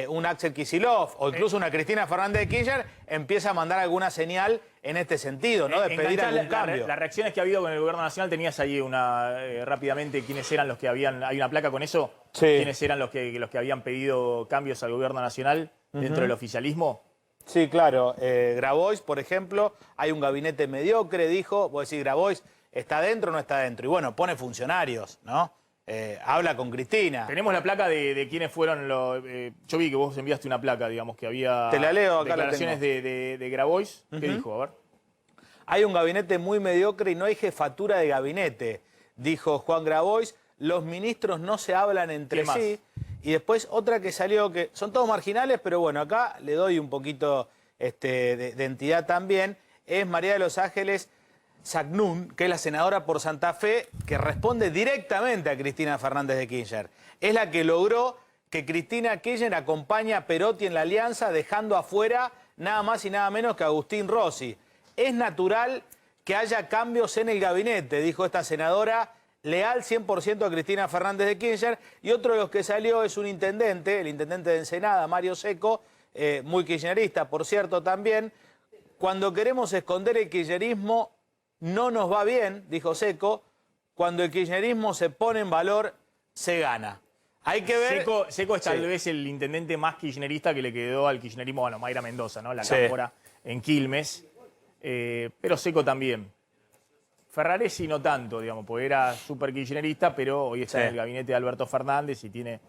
Speaker 8: un Axel Kicillof o incluso una Cristina Fernández de Kirchner empieza a mandar alguna señal en este sentido, ¿no? De pedir algún cambio.
Speaker 6: Las reacciones que ha habido con el gobierno nacional, tenías ahí rápidamente quiénes eran los que habían, hay una placa con eso, quiénes eran los que habían pedido cambios al gobierno nacional dentro del oficialismo.
Speaker 8: Sí, claro. Grabois, por ejemplo, hay un gabinete mediocre, dijo. Vos decís, Grabois, ¿está dentro o no está dentro? Y bueno, pone funcionarios, ¿no? Habla con Cristina.
Speaker 6: Tenemos la placa de quiénes fueron los... yo vi que vos enviaste una placa, digamos, que había...
Speaker 8: Te la leo, acá
Speaker 6: declaraciones de Grabois. ¿Qué dijo? A ver.
Speaker 8: Hay un gabinete muy mediocre y no hay jefatura de gabinete, dijo Juan Grabois. Los ministros no se hablan entre sí. Y después otra que salió, que son todos marginales, pero bueno, acá le doy un poquito de entidad también, es María de los Ángeles Sagnún, que es la senadora por Santa Fe, que responde directamente a Cristina Fernández de Kirchner. Es la que logró que Cristina Kirchner acompañe a Perotti en la alianza, dejando afuera nada más y nada menos que a Agustín Rossi. Es natural que haya cambios en el gabinete, dijo esta senadora, leal 100% a Cristina Fernández de Kirchner. Y otro de los que salió es un intendente, el intendente de Ensenada, Mario Seco, muy kirchnerista, por cierto, también. Cuando queremos esconder el kirchnerismo, no nos va bien, dijo Seco. Cuando el kirchnerismo se pone en valor, se gana. Hay que ver...
Speaker 6: Seco es tal vez el intendente más kirchnerista que le quedó al kirchnerismo, bueno, Mayra Mendoza, ¿no? La cámpora en Quilmes. Pero Seco también. Ferraresi no tanto, digamos, porque era súper kirchnerista, pero hoy está en el gabinete de Alberto Fernández y tiene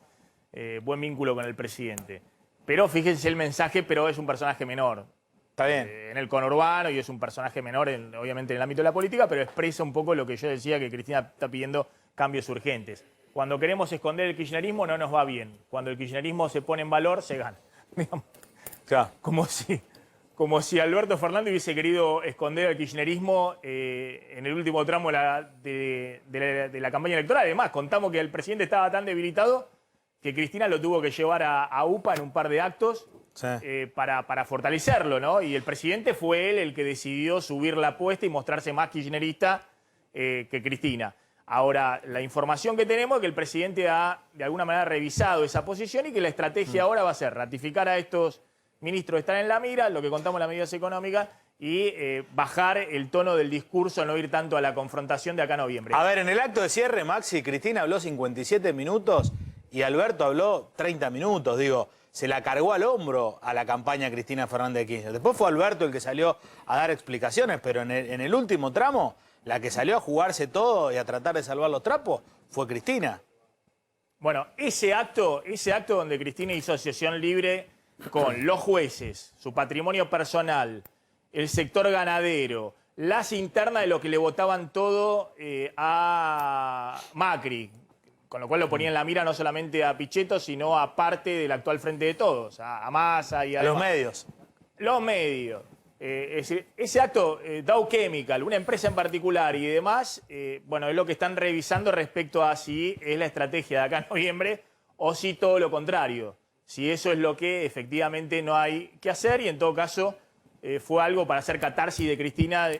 Speaker 6: buen vínculo con el presidente. Pero fíjense el mensaje, pero es un personaje menor.
Speaker 8: Está bien.
Speaker 6: En el conurbano y es un personaje menor, obviamente, en el ámbito de la política, pero expresa un poco lo que yo decía, que Cristina está pidiendo cambios urgentes. Cuando queremos esconder el kirchnerismo no nos va bien. Cuando el kirchnerismo se pone en valor, se gana.
Speaker 8: Claro.
Speaker 6: Como si Alberto Fernández hubiese querido esconder el kirchnerismo en el último tramo de la campaña electoral. Además, contamos que el presidente estaba tan debilitado que Cristina lo tuvo que llevar a UPA en un par de actos. Sí. Para fortalecerlo, ¿no? Y el presidente fue él el que decidió subir la apuesta y mostrarse más kirchnerista que Cristina. Ahora, la información que tenemos es que el presidente ha, de alguna manera, revisado esa posición y que la estrategia ahora va a ser ratificar a estos ministros que están en la mira, lo que contamos en las medidas económicas, y bajar el tono del discurso, no ir tanto a la confrontación de acá a noviembre.
Speaker 8: A ver, en el acto de cierre, Maxi, Cristina habló 57 minutos y Alberto habló 30 minutos, digo. Se la cargó al hombro a la campaña Cristina Fernández de Kirchner. Después fue Alberto el que salió a dar explicaciones, pero en el último tramo, la que salió a jugarse todo y a tratar de salvar los trapos fue Cristina.
Speaker 6: Bueno, ese acto donde Cristina hizo asociación libre con los jueces, su patrimonio personal, el sector ganadero, las internas de lo que le votaban todo a Macri, con lo cual lo ponía en la mira no solamente a Pichetto, sino a parte del actual Frente de Todos, a Massa y a
Speaker 8: los medios.
Speaker 6: Los medios. Es decir, ese acto, Dow Chemical, una empresa en particular y demás, bueno, es lo que están revisando respecto a si es la estrategia de acá en noviembre o si todo lo contrario. Si eso es lo que efectivamente no hay que hacer y en todo caso fue algo para hacer catarsis de Cristina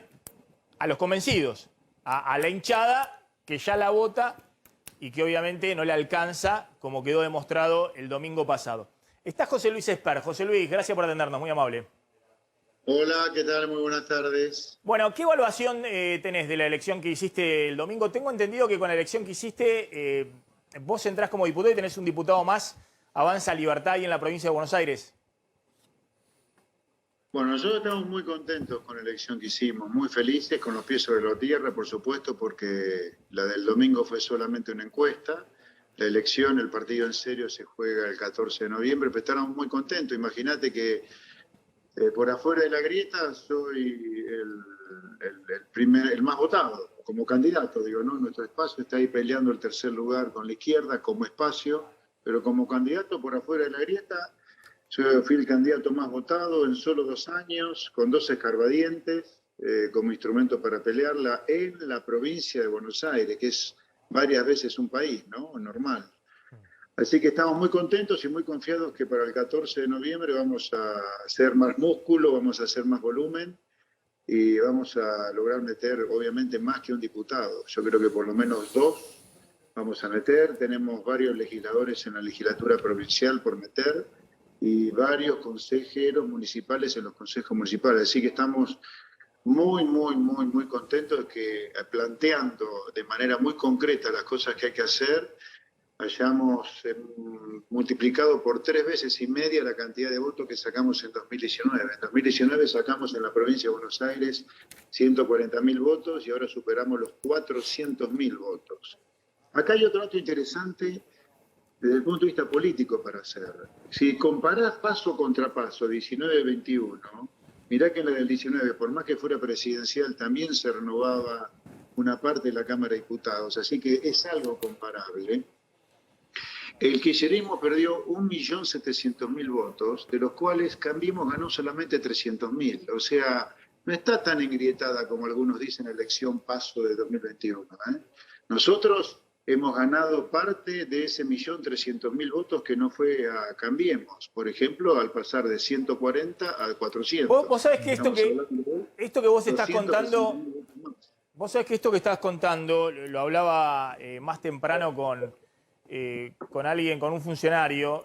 Speaker 6: a los convencidos, a la hinchada que ya la vota y que obviamente no le alcanza, como quedó demostrado el domingo pasado. Está José Luis Esper. José Luis, gracias por atendernos, muy amable.
Speaker 9: Hola, ¿qué tal? Muy buenas tardes.
Speaker 6: Bueno, ¿qué evaluación tenés de la elección que hiciste el domingo? Tengo entendido que con la elección que hiciste, vos entrás como diputado y tenés un diputado más, Avanza Libertad, ahí en la provincia de Buenos Aires.
Speaker 9: Bueno, nosotros estamos muy contentos con la elección que hicimos, muy felices, con los pies sobre la tierra, por supuesto, porque la del domingo fue solamente una encuesta. La elección, el partido en serio, se juega el 14 de noviembre, pero estamos muy contentos. Imagínate que por afuera de la grieta soy el más votado como candidato, digo, ¿no? Nuestro espacio está ahí peleando el tercer lugar con la izquierda como espacio, pero como candidato por afuera de la grieta, yo fui el candidato más votado en solo 2 años, con 2 escarbadientes, como instrumento para pelearla en la provincia de Buenos Aires, que es varias veces un país, ¿no? Normal. Así que estamos muy contentos y muy confiados que para el 14 de noviembre vamos a hacer más músculo, vamos a hacer más volumen y vamos a lograr meter, obviamente, más que un diputado. Yo creo que por lo menos 2 vamos a meter. Tenemos varios legisladores en la legislatura provincial por meter y varios consejeros municipales en los consejos municipales. Así que estamos muy contentos de que, planteando de manera muy concreta las cosas que hay que hacer, hayamos multiplicado por 3,5 veces la cantidad de votos que sacamos en 2019. En 2019 sacamos en la provincia de Buenos Aires 140.000 votos y ahora superamos los 400.000 votos. Acá hay otro dato interesante desde el punto de vista político para hacer. Si comparás paso contra paso, 19-21, mirá que en la del 19, por más que fuera presidencial, también se renovaba una parte de la Cámara de Diputados, así que es algo comparable. El kirchnerismo perdió 1.700.000 votos, de los cuales Cambiemos ganó solamente 300.000. O sea, no está tan engrietada como algunos dicen la elección paso de 2021. Nosotros hemos ganado parte de ese 1.300.000 votos que no fue a Cambiemos. Por ejemplo, al pasar de 140 a 400.
Speaker 6: Vos sabés que esto que vos estás contando... Vos sabés que esto que estás contando, lo hablaba más temprano con alguien, con un funcionario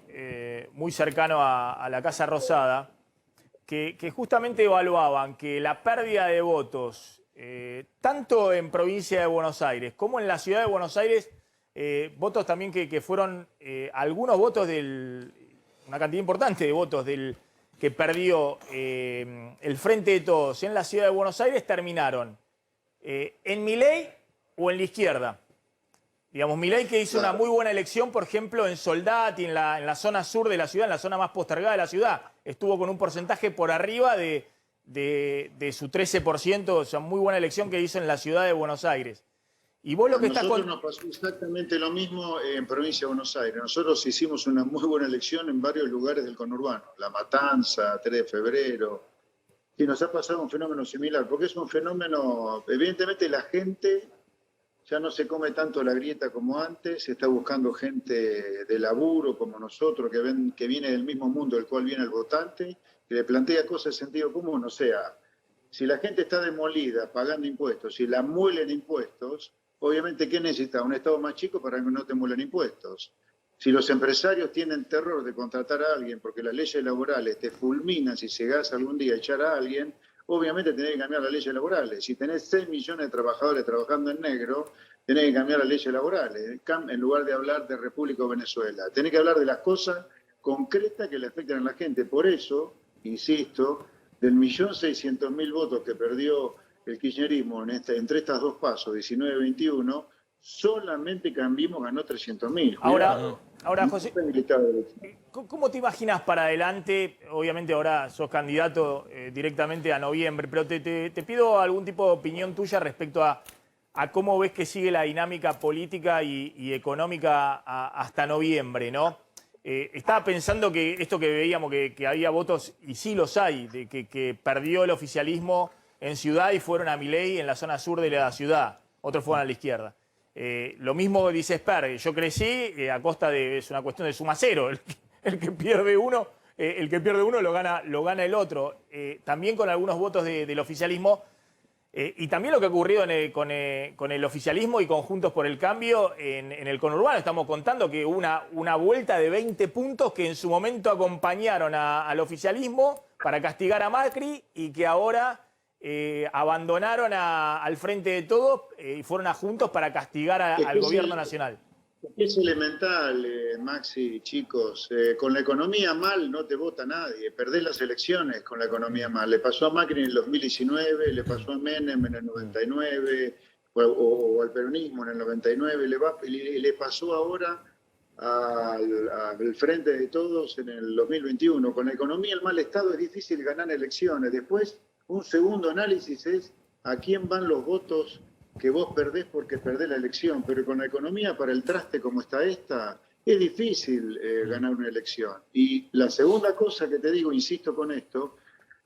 Speaker 6: muy cercano a la Casa Rosada, que justamente evaluaban que la pérdida de votos, tanto en provincia de Buenos Aires como en la ciudad de Buenos Aires, votos también que fueron algunos votos una cantidad importante de votos que perdió el Frente de Todos en la ciudad de Buenos Aires, terminaron en Milei o en la izquierda. Digamos, Milei que hizo una muy buena elección, por ejemplo, en Soldati, en la zona sur de la ciudad, en la zona más postergada de la ciudad. Estuvo con un porcentaje por arriba de su 13%, o sea, muy buena elección que hizo en la ciudad de Buenos Aires. Y vos lo que estás
Speaker 9: nosotros nos pasó exactamente lo mismo en provincia de Buenos Aires. Nosotros hicimos una muy buena elección en varios lugares del conurbano. La Matanza, 3 de febrero. Y nos ha pasado un fenómeno similar, porque es un fenómeno, evidentemente la gente ya no se come tanto la grieta como antes, se está buscando gente de laburo como nosotros, que viene del mismo mundo del cual viene el votante, que le plantea cosas de sentido común. O sea, si la gente está demolida pagando impuestos, si la muelen impuestos, obviamente, ¿qué necesita? Un Estado más chico para que no te muelen impuestos. Si los empresarios tienen terror de contratar a alguien porque las leyes laborales te fulminan si llegás algún día a echar a alguien, obviamente tenés que cambiar las leyes laborales. Si tenés 6 millones de trabajadores trabajando en negro, tenés que cambiar las leyes laborales, en lugar de hablar de República o Venezuela. Tenés que hablar de las cosas concretas que le afectan a la gente. Por eso, insisto, del 1.600.000 votos que perdió el kirchnerismo entre estas dos pasos, 19-21, solamente Cambiemos ganó 300.000.
Speaker 6: Ahora, José, ¿cómo te imaginas para adelante? Obviamente ahora sos candidato directamente a noviembre, pero te pido algún tipo de opinión tuya respecto a cómo ves que sigue la dinámica política y económica hasta noviembre, ¿no? Estaba pensando que esto que veíamos, que había votos, y sí los hay, de que perdió el oficialismo en ciudad y fueron a Milei en la zona sur de la ciudad, otros fueron a la izquierda. Lo mismo dice Sper, yo crecí a costa de, es una cuestión de suma cero, el que pierde uno lo gana el otro. También con algunos votos del oficialismo, y también lo que ha ocurrido con el oficialismo y con Juntos por el Cambio en el conurbano. Estamos contando que hubo una vuelta de 20 puntos que en su momento acompañaron al oficialismo para castigar a Macri y que ahora abandonaron al Frente de Todos y fueron a Juntos para castigar al gobierno nacional.
Speaker 9: Es elemental, Maxi, chicos. Con la economía mal no te vota nadie. Perdés las elecciones con la economía mal. Le pasó a Macri en el 2019, le pasó a Menem en el 99, o al peronismo en el 99, le pasó ahora al Frente de Todos en el 2021. Con la economía en mal estado es difícil ganar elecciones. Después, un segundo análisis es a quién van los votos que vos perdés porque perdés la elección, pero con la economía para el traste como está esta, es difícil ganar una elección. Y la segunda cosa que te digo, insisto con esto,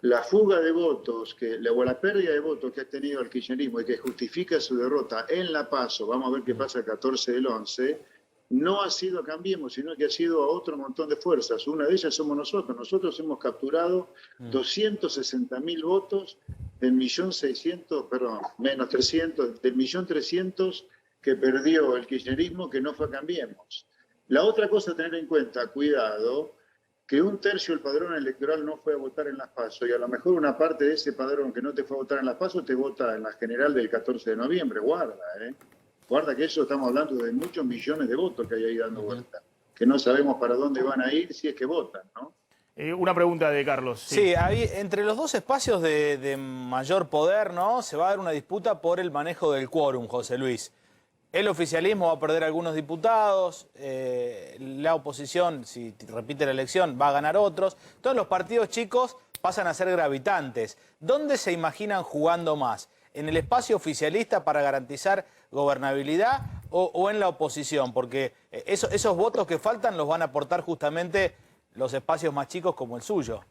Speaker 9: la fuga de votos, o la pérdida de votos que ha tenido el kirchnerismo y que justifica su derrota en la PASO, vamos a ver qué pasa el 14 del 11, no ha sido a Cambiemos, sino que ha sido a otro montón de fuerzas. Una de ellas somos nosotros. Nosotros hemos capturado 260.000 votos del 1.600.000, perdón, menos 300, del 1.300.000 que perdió el kirchnerismo, que no fue a Cambiemos. La otra cosa a tener en cuenta, cuidado, que 1/3 del padrón electoral no fue a votar en las PASO, y a lo mejor una parte de ese padrón que no te fue a votar en las PASO te vota en la general del 14 de noviembre. Guarda, Guarda que eso estamos hablando de muchos millones de votos que hay ahí dando vuelta, que no sabemos para dónde van a ir si es que votan, ¿no?
Speaker 6: Una pregunta de Carlos.
Speaker 8: Sí, entre los dos espacios de mayor poder, ¿no? Se va a dar una disputa por el manejo del quórum, José Luis. El oficialismo va a perder algunos diputados, la oposición, si repite la elección, va a ganar otros. Todos los partidos chicos pasan a ser gravitantes. ¿Dónde se imaginan jugando más? ¿En el espacio oficialista para garantizar gobernabilidad o en la oposición? Porque esos votos que faltan los van a aportar justamente los espacios más chicos como el suyo.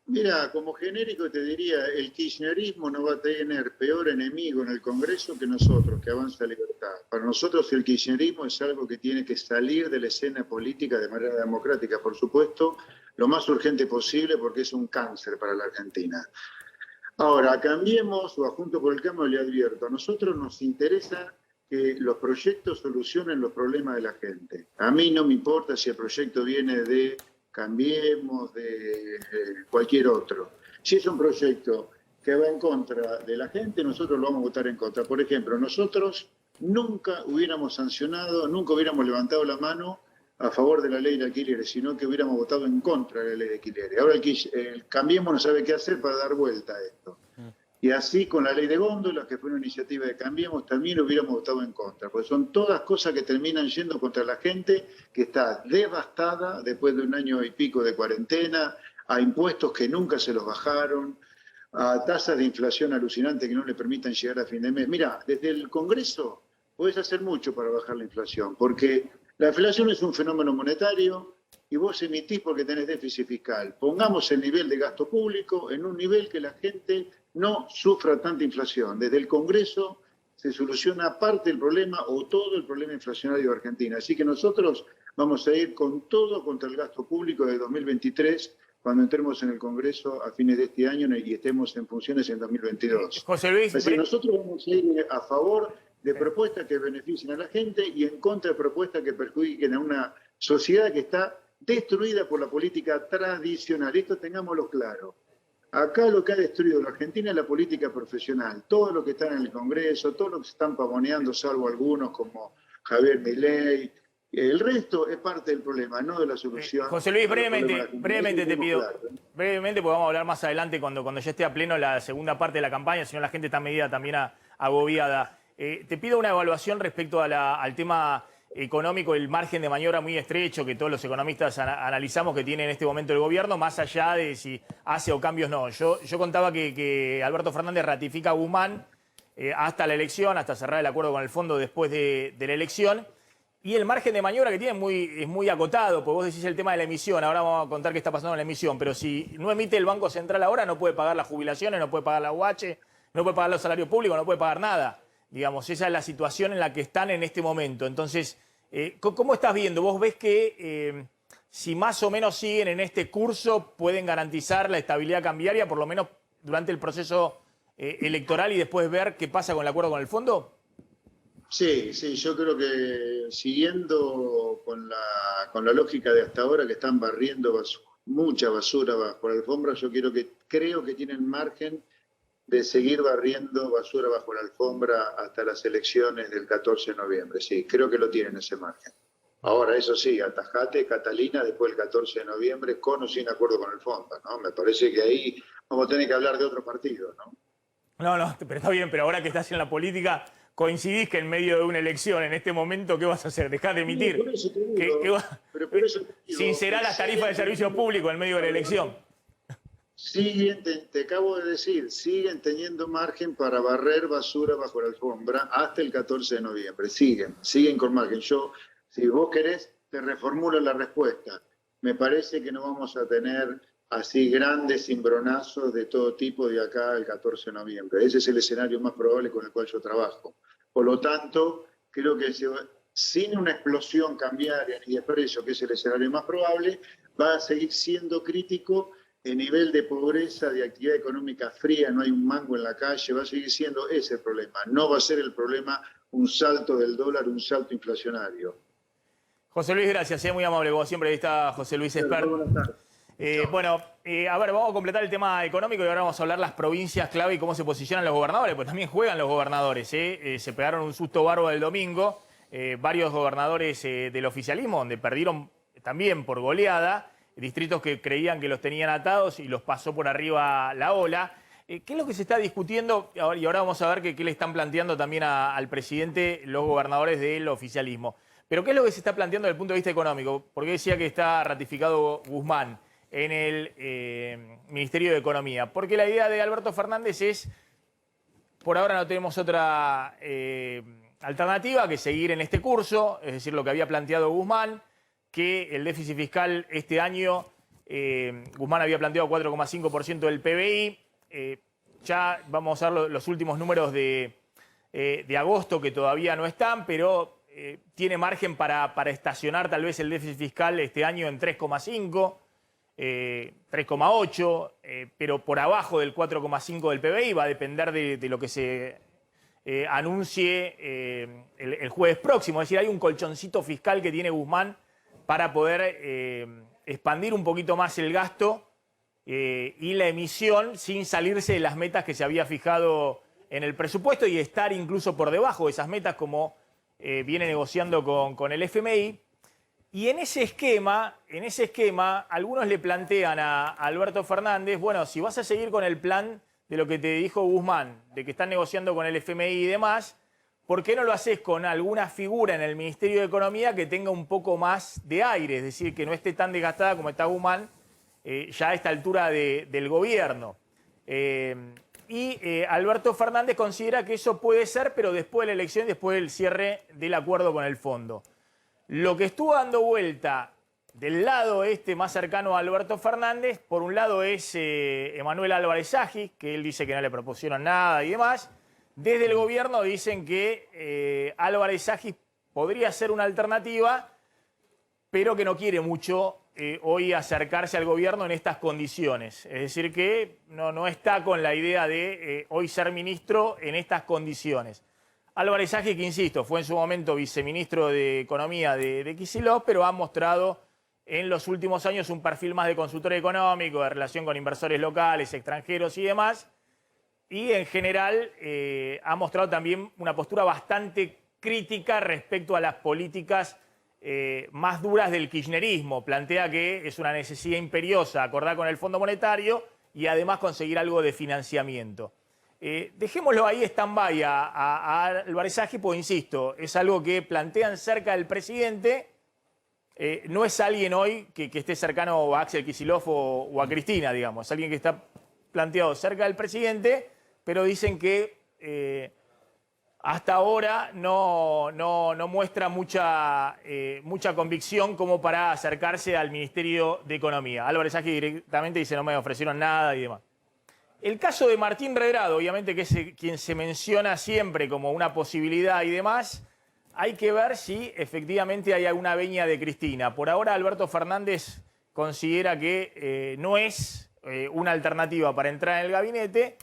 Speaker 9: Mira, como genérico te diría, el kirchnerismo no va a tener peor enemigo en el Congreso que nosotros, que Avanza Libertad. Para nosotros el kirchnerismo es algo que tiene que salir de la escena política de manera democrática, por supuesto, lo más urgente posible porque es un cáncer para la Argentina. Ahora, Cambiemos o a Juntos por el Cambio, le advierto, a nosotros nos interesa que los proyectos solucionen los problemas de la gente. A mí no me importa si el proyecto viene de Cambiemos, de cualquier otro. Si es un proyecto que va en contra de la gente, nosotros lo vamos a votar en contra. Por ejemplo, nosotros nunca hubiéramos sancionado, nunca hubiéramos levantado la mano a favor de la ley de alquileres, sino que hubiéramos votado en contra de la ley de alquileres. Ahora el Cambiemos no sabe qué hacer para dar vuelta a esto. Y así con la ley de góndolas, que fue una iniciativa de Cambiemos, también hubiéramos votado en contra, porque son todas cosas que terminan yendo contra la gente que está devastada después de un año y pico de cuarentena, a impuestos que nunca se los bajaron, a tasas de inflación alucinantes que no le permitan llegar a fin de mes. Mira, desde el Congreso podés hacer mucho para bajar la inflación, porque la inflación es un fenómeno monetario y vos emitís porque tenés déficit fiscal. Pongamos el nivel de gasto público en un nivel que la gente no sufra tanta inflación. Desde el Congreso se soluciona parte del problema o todo el problema inflacionario de Argentina. Así que nosotros vamos a ir con todo contra el gasto público de 2023 cuando entremos en el Congreso a fines de este año y estemos en funciones en 2022.
Speaker 6: José Luis,
Speaker 9: Así que nosotros vamos a ir a favor de propuestas que beneficien a la gente y en contra de propuestas que perjudiquen a una sociedad que está destruida por la política tradicional. Esto tengámoslo claro. Acá lo que ha destruido la Argentina es la política profesional. Todos los que están en el Congreso, todos los que se están pavoneando, salvo algunos como Javier Milei, el resto es parte del problema, no de la solución.
Speaker 6: José Luis, brevemente te pido,
Speaker 9: claro.
Speaker 6: brevemente, porque vamos a hablar más adelante cuando ya esté a pleno la segunda parte de la campaña, si no la gente está medida también agobiada. Te pido una evaluación respecto al tema económico, el margen de maniobra muy estrecho que todos los economistas analizamos que tiene en este momento el gobierno, más allá de si hace o cambios no. Yo contaba que Alberto Fernández ratifica a Guzmán hasta la elección, hasta cerrar el acuerdo con el fondo después de la elección, y el margen de maniobra que tiene es muy acotado, porque vos decís el tema de la emisión, ahora vamos a contar qué está pasando en la emisión, pero si no emite el Banco Central ahora, no puede pagar las jubilaciones, no puede pagar la UH, no puede pagar los salarios públicos, no puede pagar nada. Digamos, esa es la situación en la que están en este momento. Entonces, ¿cómo estás viendo? ¿Vos ves que si más o menos siguen en este curso pueden garantizar la estabilidad cambiaria, por lo menos durante el proceso electoral y después ver qué pasa con el acuerdo con el fondo?
Speaker 9: Sí, yo creo que siguiendo con la lógica de hasta ahora que están barriendo mucha basura bajo la alfombra, yo creo que tienen margen de seguir barriendo basura bajo la alfombra hasta las elecciones del 14 de noviembre. Sí, creo que lo tienen ese margen. Ahora, eso sí, atajate, Catalina, después del 14 de noviembre, con o sin acuerdo con el fondo, ¿no? Me parece que ahí vamos a tener que hablar de otro partido, ¿no?
Speaker 6: No, pero está bien, pero ahora que estás en la política, coincidís que en medio de una elección, en este momento, ¿qué vas a hacer? ¿Dejás de emitir?
Speaker 9: Por eso te digo,
Speaker 6: ¿Sincerar las tarifas de servicio público en medio de la elección?
Speaker 9: Siguen, te acabo de decir, siguen teniendo margen para barrer basura bajo la alfombra hasta el 14 de noviembre. Siguen con margen. Yo, si vos querés, te reformulo la respuesta. Me parece que no vamos a tener así grandes cimbronazos de todo tipo de acá al 14 de noviembre. Ese es el escenario más probable con el cual yo trabajo. Por lo tanto, creo que sin una explosión cambiaria ni de precio, que es el escenario más probable, va a seguir siendo crítico. El nivel de pobreza, de actividad económica fría, no hay un mango en la calle, va a seguir siendo ese el problema. No va a ser el problema un salto del dólar, un salto inflacionario.
Speaker 6: José Luis, gracias, muy amable. Como siempre, ahí está José Luis Espert.
Speaker 9: Buenas tardes.
Speaker 6: Bueno, a ver, vamos a completar el tema económico y ahora vamos a hablar las provincias clave y cómo se posicionan los gobernadores, pues también juegan los gobernadores. Se pegaron un susto bárbaro el domingo, varios gobernadores del oficialismo, donde perdieron también por goleada, distritos que creían que los tenían atados y los pasó por arriba la ola. ¿Qué es lo que se está discutiendo? Y ahora vamos a ver qué le están planteando también al presidente los gobernadores del oficialismo. Pero ¿qué es lo que se está planteando desde el punto de vista económico? Porque decía que está ratificado Guzmán en el Ministerio de Economía. Porque la idea de Alberto Fernández es, por ahora no tenemos otra alternativa que seguir en este curso, es decir, lo que había planteado Guzmán, que el déficit fiscal este año, Guzmán había planteado 4,5% del PBI, ya vamos a ver los últimos números de agosto que todavía no están, pero tiene margen para estacionar tal vez el déficit fiscal este año en 3,5%, 3,8%, pero por abajo del 4,5% del PBI, va a depender de lo que se anuncie el jueves próximo, es decir, hay un colchoncito fiscal que tiene Guzmán para poder expandir un poquito más el gasto y la emisión sin salirse de las metas que se había fijado en el presupuesto y estar incluso por debajo de esas metas como viene negociando con el FMI. Y en ese esquema, algunos le plantean a Alberto Fernández, bueno, si vas a seguir con el plan de lo que te dijo Guzmán, de que están negociando con el FMI y demás, ¿por qué no lo haces con alguna figura en el Ministerio de Economía que tenga un poco más de aire? Es decir, que no esté tan desgastada como está Guzmán ya a esta altura del gobierno. Alberto Fernández considera que eso puede ser, pero después de la elección, después del cierre del acuerdo con el fondo. Lo que estuvo dando vuelta del lado más cercano a Alberto Fernández, por un lado es Emanuel Álvarez Agis, que él dice que no le propusieron nada y demás. Desde el gobierno dicen que Álvarez Agis podría ser una alternativa, pero que no quiere mucho hoy acercarse al gobierno en estas condiciones. Es decir, que no está con la idea de hoy ser ministro en estas condiciones. Álvarez Agis, que insisto, fue en su momento viceministro de Economía de Kicillof, pero ha mostrado en los últimos años un perfil más de consultor económico, de relación con inversores locales, extranjeros y demás. Y en general ha mostrado también una postura bastante crítica respecto a las políticas más duras del kirchnerismo. Plantea que es una necesidad imperiosa acordar con el Fondo Monetario y además conseguir algo de financiamiento. Dejémoslo ahí stand-by a Álvarez Agis, porque insisto, es algo que plantean cerca del presidente. No es alguien hoy que esté cercano a Axel Kicillof o a Cristina, digamos. Es alguien que está planteado cerca del presidente, pero dicen que hasta ahora no muestra mucha convicción como para acercarse al Ministerio de Economía. Álvarez Agis directamente dice no me ofrecieron nada y demás. El caso de Martín Redrado, obviamente que es quien se menciona siempre como una posibilidad y demás, hay que ver si efectivamente hay alguna veña de Cristina. Por ahora Alberto Fernández considera que no es una alternativa para entrar en el gabinete,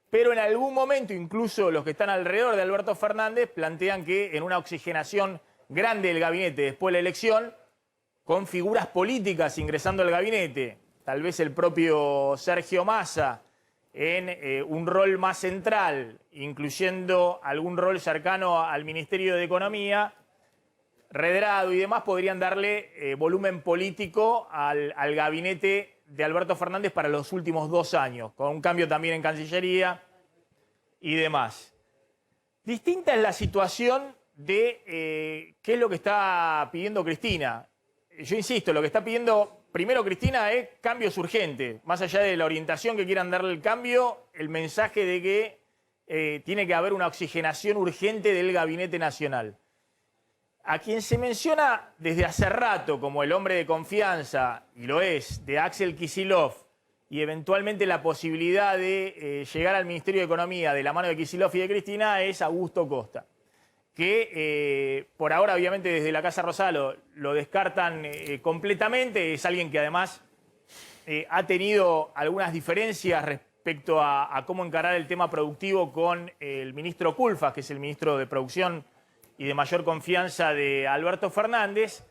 Speaker 6: pero en algún momento incluso los que están alrededor de Alberto Fernández plantean que en una oxigenación grande del gabinete después de la elección, con figuras políticas ingresando al gabinete, tal vez el propio Sergio Massa, en un rol más central, incluyendo algún rol cercano al Ministerio de Economía, Redrado y demás podrían darle volumen político al gabinete de Alberto Fernández para los últimos 2 años, con un cambio también en Cancillería y demás. Distinta es la situación de qué es lo que está pidiendo Cristina. Yo insisto, lo que está pidiendo primero Cristina es cambios urgentes. Más allá de la orientación que quieran darle el cambio, el mensaje de que tiene que haber una oxigenación urgente del Gabinete Nacional. A quien se menciona desde hace rato como el hombre de confianza, y lo es, de Axel Kicillof, y eventualmente la posibilidad de llegar al Ministerio de Economía de la mano de Kicillof y de Cristina, es Augusto Costa, que por ahora obviamente desde la Casa Rosada lo descartan completamente. Es alguien que además ha tenido algunas diferencias respecto a cómo encarar el tema productivo con el ministro Culfas, que es el ministro de Producción y de mayor confianza de Alberto Fernández.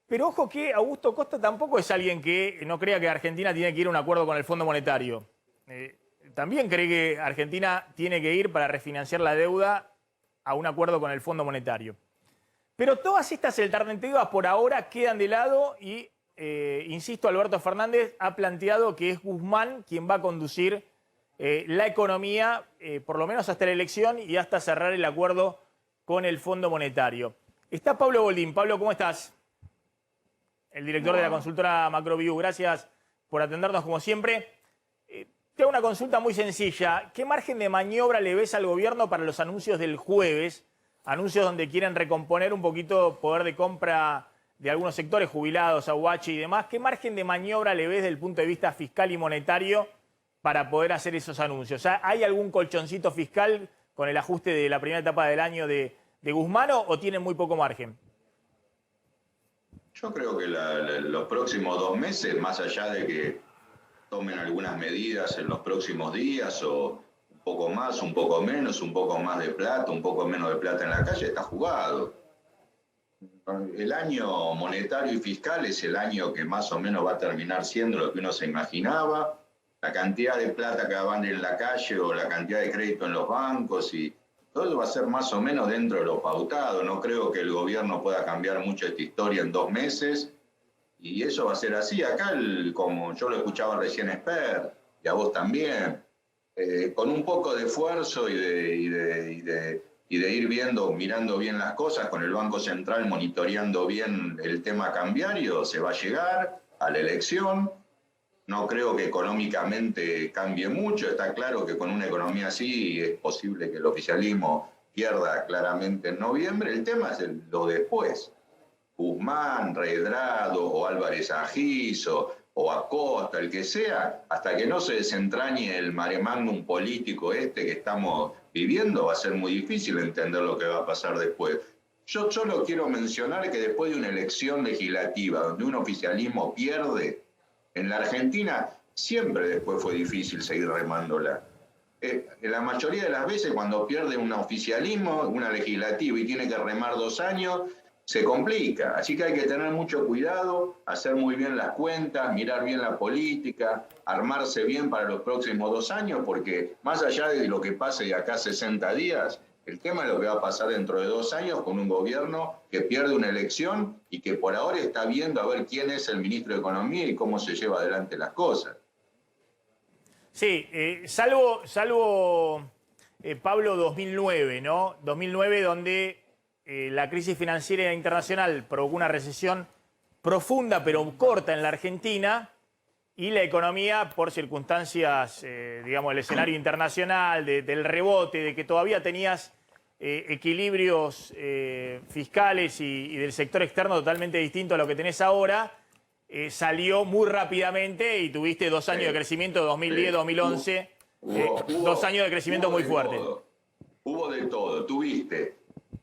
Speaker 6: Pero ojo que Augusto Costa tampoco es alguien que no crea que Argentina tiene que ir a un acuerdo con el Fondo Monetario. También cree que Argentina tiene que ir para refinanciar la deuda a un acuerdo con el Fondo Monetario. Pero todas estas alternativas por ahora quedan de lado y, insisto, Alberto Fernández ha planteado que es Guzmán quien va a conducir la economía, por lo menos hasta la elección y hasta cerrar el acuerdo con el Fondo Monetario. Está Pablo Goldín. Pablo, ¿cómo estás? El director de la consultora Macroview. Gracias por atendernos como siempre. Te hago una consulta muy sencilla. ¿Qué margen de maniobra le ves al gobierno para los anuncios del jueves? Anuncios donde quieren recomponer un poquito poder de compra de algunos sectores, jubilados, aguache y demás. ¿Qué margen de maniobra le ves desde el punto de vista fiscal y monetario para poder hacer esos anuncios? ¿Hay algún colchoncito fiscal con el ajuste de la primera etapa del año de Guzmán o tienen muy poco margen?
Speaker 10: Yo creo que los próximos 2 meses, más allá de que tomen algunas medidas en los próximos días o un poco más, un poco menos, un poco más de plata, un poco menos de plata en la calle, está jugado. El año monetario y fiscal es el año que más o menos va a terminar siendo lo que uno se imaginaba. La cantidad de plata que van en la calle o la cantidad de crédito en los bancos y todo va a ser más o menos dentro de lo pautado. No creo que el gobierno pueda cambiar mucho esta historia en 2 meses. Y eso va a ser así. Acá, como yo lo escuchaba recién a Esper, y a vos también, con un poco de esfuerzo y de ir mirando bien las cosas, con el Banco Central monitoreando bien el tema cambiario, se va a llegar a la elección. No creo que económicamente cambie mucho. Está claro que con una economía así es posible que el oficialismo pierda claramente en noviembre. El tema es lo después. Guzmán, Redrado o Álvarez Agis o Acosta, el que sea, hasta que no se desentrañe el mare magnum político que estamos viviendo, va a ser muy difícil entender lo que va a pasar después. Yo solo quiero mencionar que después de una elección legislativa donde un oficialismo pierde, en la Argentina siempre después fue difícil seguir remándola. En la mayoría de las veces cuando pierde un oficialismo, una legislativa y tiene que remar 2 años, se complica. Así que hay que tener mucho cuidado, hacer muy bien las cuentas, mirar bien la política, armarse bien para los próximos 2 años, porque más allá de lo que pase de acá a 60 días, el tema es lo que va a pasar dentro de 2 años con un gobierno que pierde una elección y que por ahora está viendo a ver quién es el ministro de Economía y cómo se lleva adelante las cosas.
Speaker 6: Sí, salvo Pablo 2009, ¿no? 2009 donde la crisis financiera internacional provocó una recesión profunda pero corta en la Argentina y la economía, por circunstancias, digamos, del escenario internacional, del rebote, de que todavía tenías equilibrios fiscales y del sector externo totalmente distinto a lo que tenés ahora, salió muy rápidamente y tuviste 2 años de crecimiento, 2010-2011, 2 años de crecimiento muy fuerte.
Speaker 10: Hubo de todo, tuviste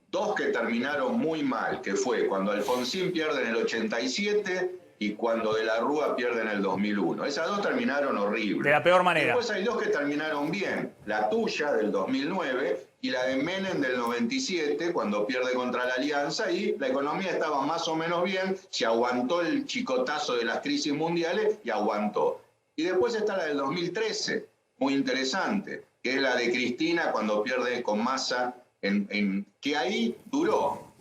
Speaker 10: 2 que terminaron muy mal, que fue cuando Alfonsín pierde en el 87 y cuando De la Rúa pierde en el 2001. Esas 2 terminaron horribles.
Speaker 6: De la peor manera.
Speaker 10: Después hay 2 que terminaron bien. La tuya del 2009 y la de Menem del 97, cuando pierde contra la Alianza, y la economía estaba más o menos bien, se aguantó el chicotazo de las crisis mundiales y aguantó. Y después está la del 2013, muy interesante, que es la de Cristina cuando pierde con Massa, que ahí duró.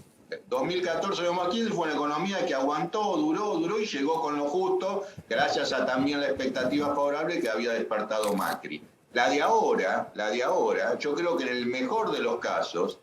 Speaker 10: 2014-2015 fue una economía que aguantó, duró y llegó con lo justo, gracias a también la expectativa favorable que había despertado Macri. La de ahora, yo creo que en el mejor de los casos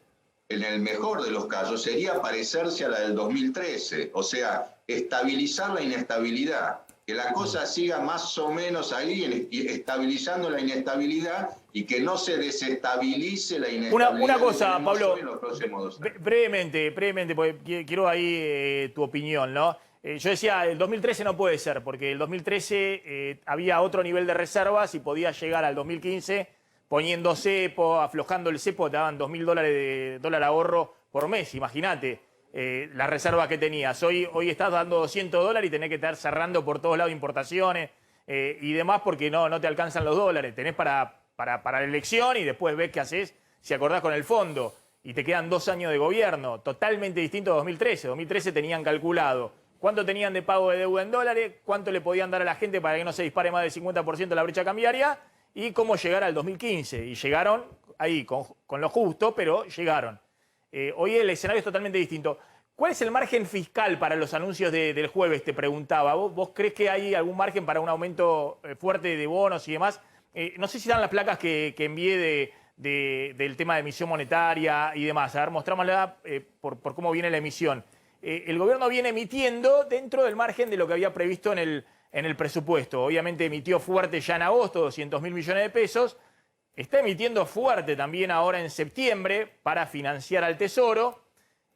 Speaker 10: sería parecerse a la del 2013, o sea, estabilizar la inestabilidad, que la cosa siga más o menos ahí, estabilizando la inestabilidad y que no se desestabilice la inestabilidad.
Speaker 6: Una cosa, Pablo,
Speaker 10: en los próximos 2 años.
Speaker 6: brevemente, porque quiero ahí tu opinión, ¿no? Yo decía, el 2013 no puede ser, porque el 2013 había otro nivel de reservas y podía llegar al 2015 poniendo cepo, aflojando el cepo, te daban $2.000 de dólar ahorro por mes, imagínate la reserva que tenías. Hoy estás dando $200 y tenés que estar cerrando por todos lados importaciones y demás porque no te alcanzan los dólares. Tenés para la elección y después ves qué haces si acordás con el fondo. Y te quedan 2 años de gobierno, totalmente distinto a 2013. 2013 tenían calculado cuánto tenían de pago de deuda en dólares, cuánto le podían dar a la gente para que no se dispare más del 50% la brecha cambiaria y cómo llegar al 2015. Y llegaron ahí con lo justo, pero llegaron. Hoy el escenario es totalmente distinto. ¿Cuál es el margen fiscal para los anuncios del jueves? Te preguntaba. ¿Vos crees que hay algún margen para un aumento fuerte de bonos y demás? No sé si dan las placas que envié del tema de emisión monetaria y demás. A ver, mostrámosla por cómo viene la emisión. El gobierno viene emitiendo dentro del margen de lo que había previsto en el presupuesto. Obviamente emitió fuerte ya en agosto, 200.000 millones de pesos. Está emitiendo fuerte también ahora en septiembre para financiar al Tesoro.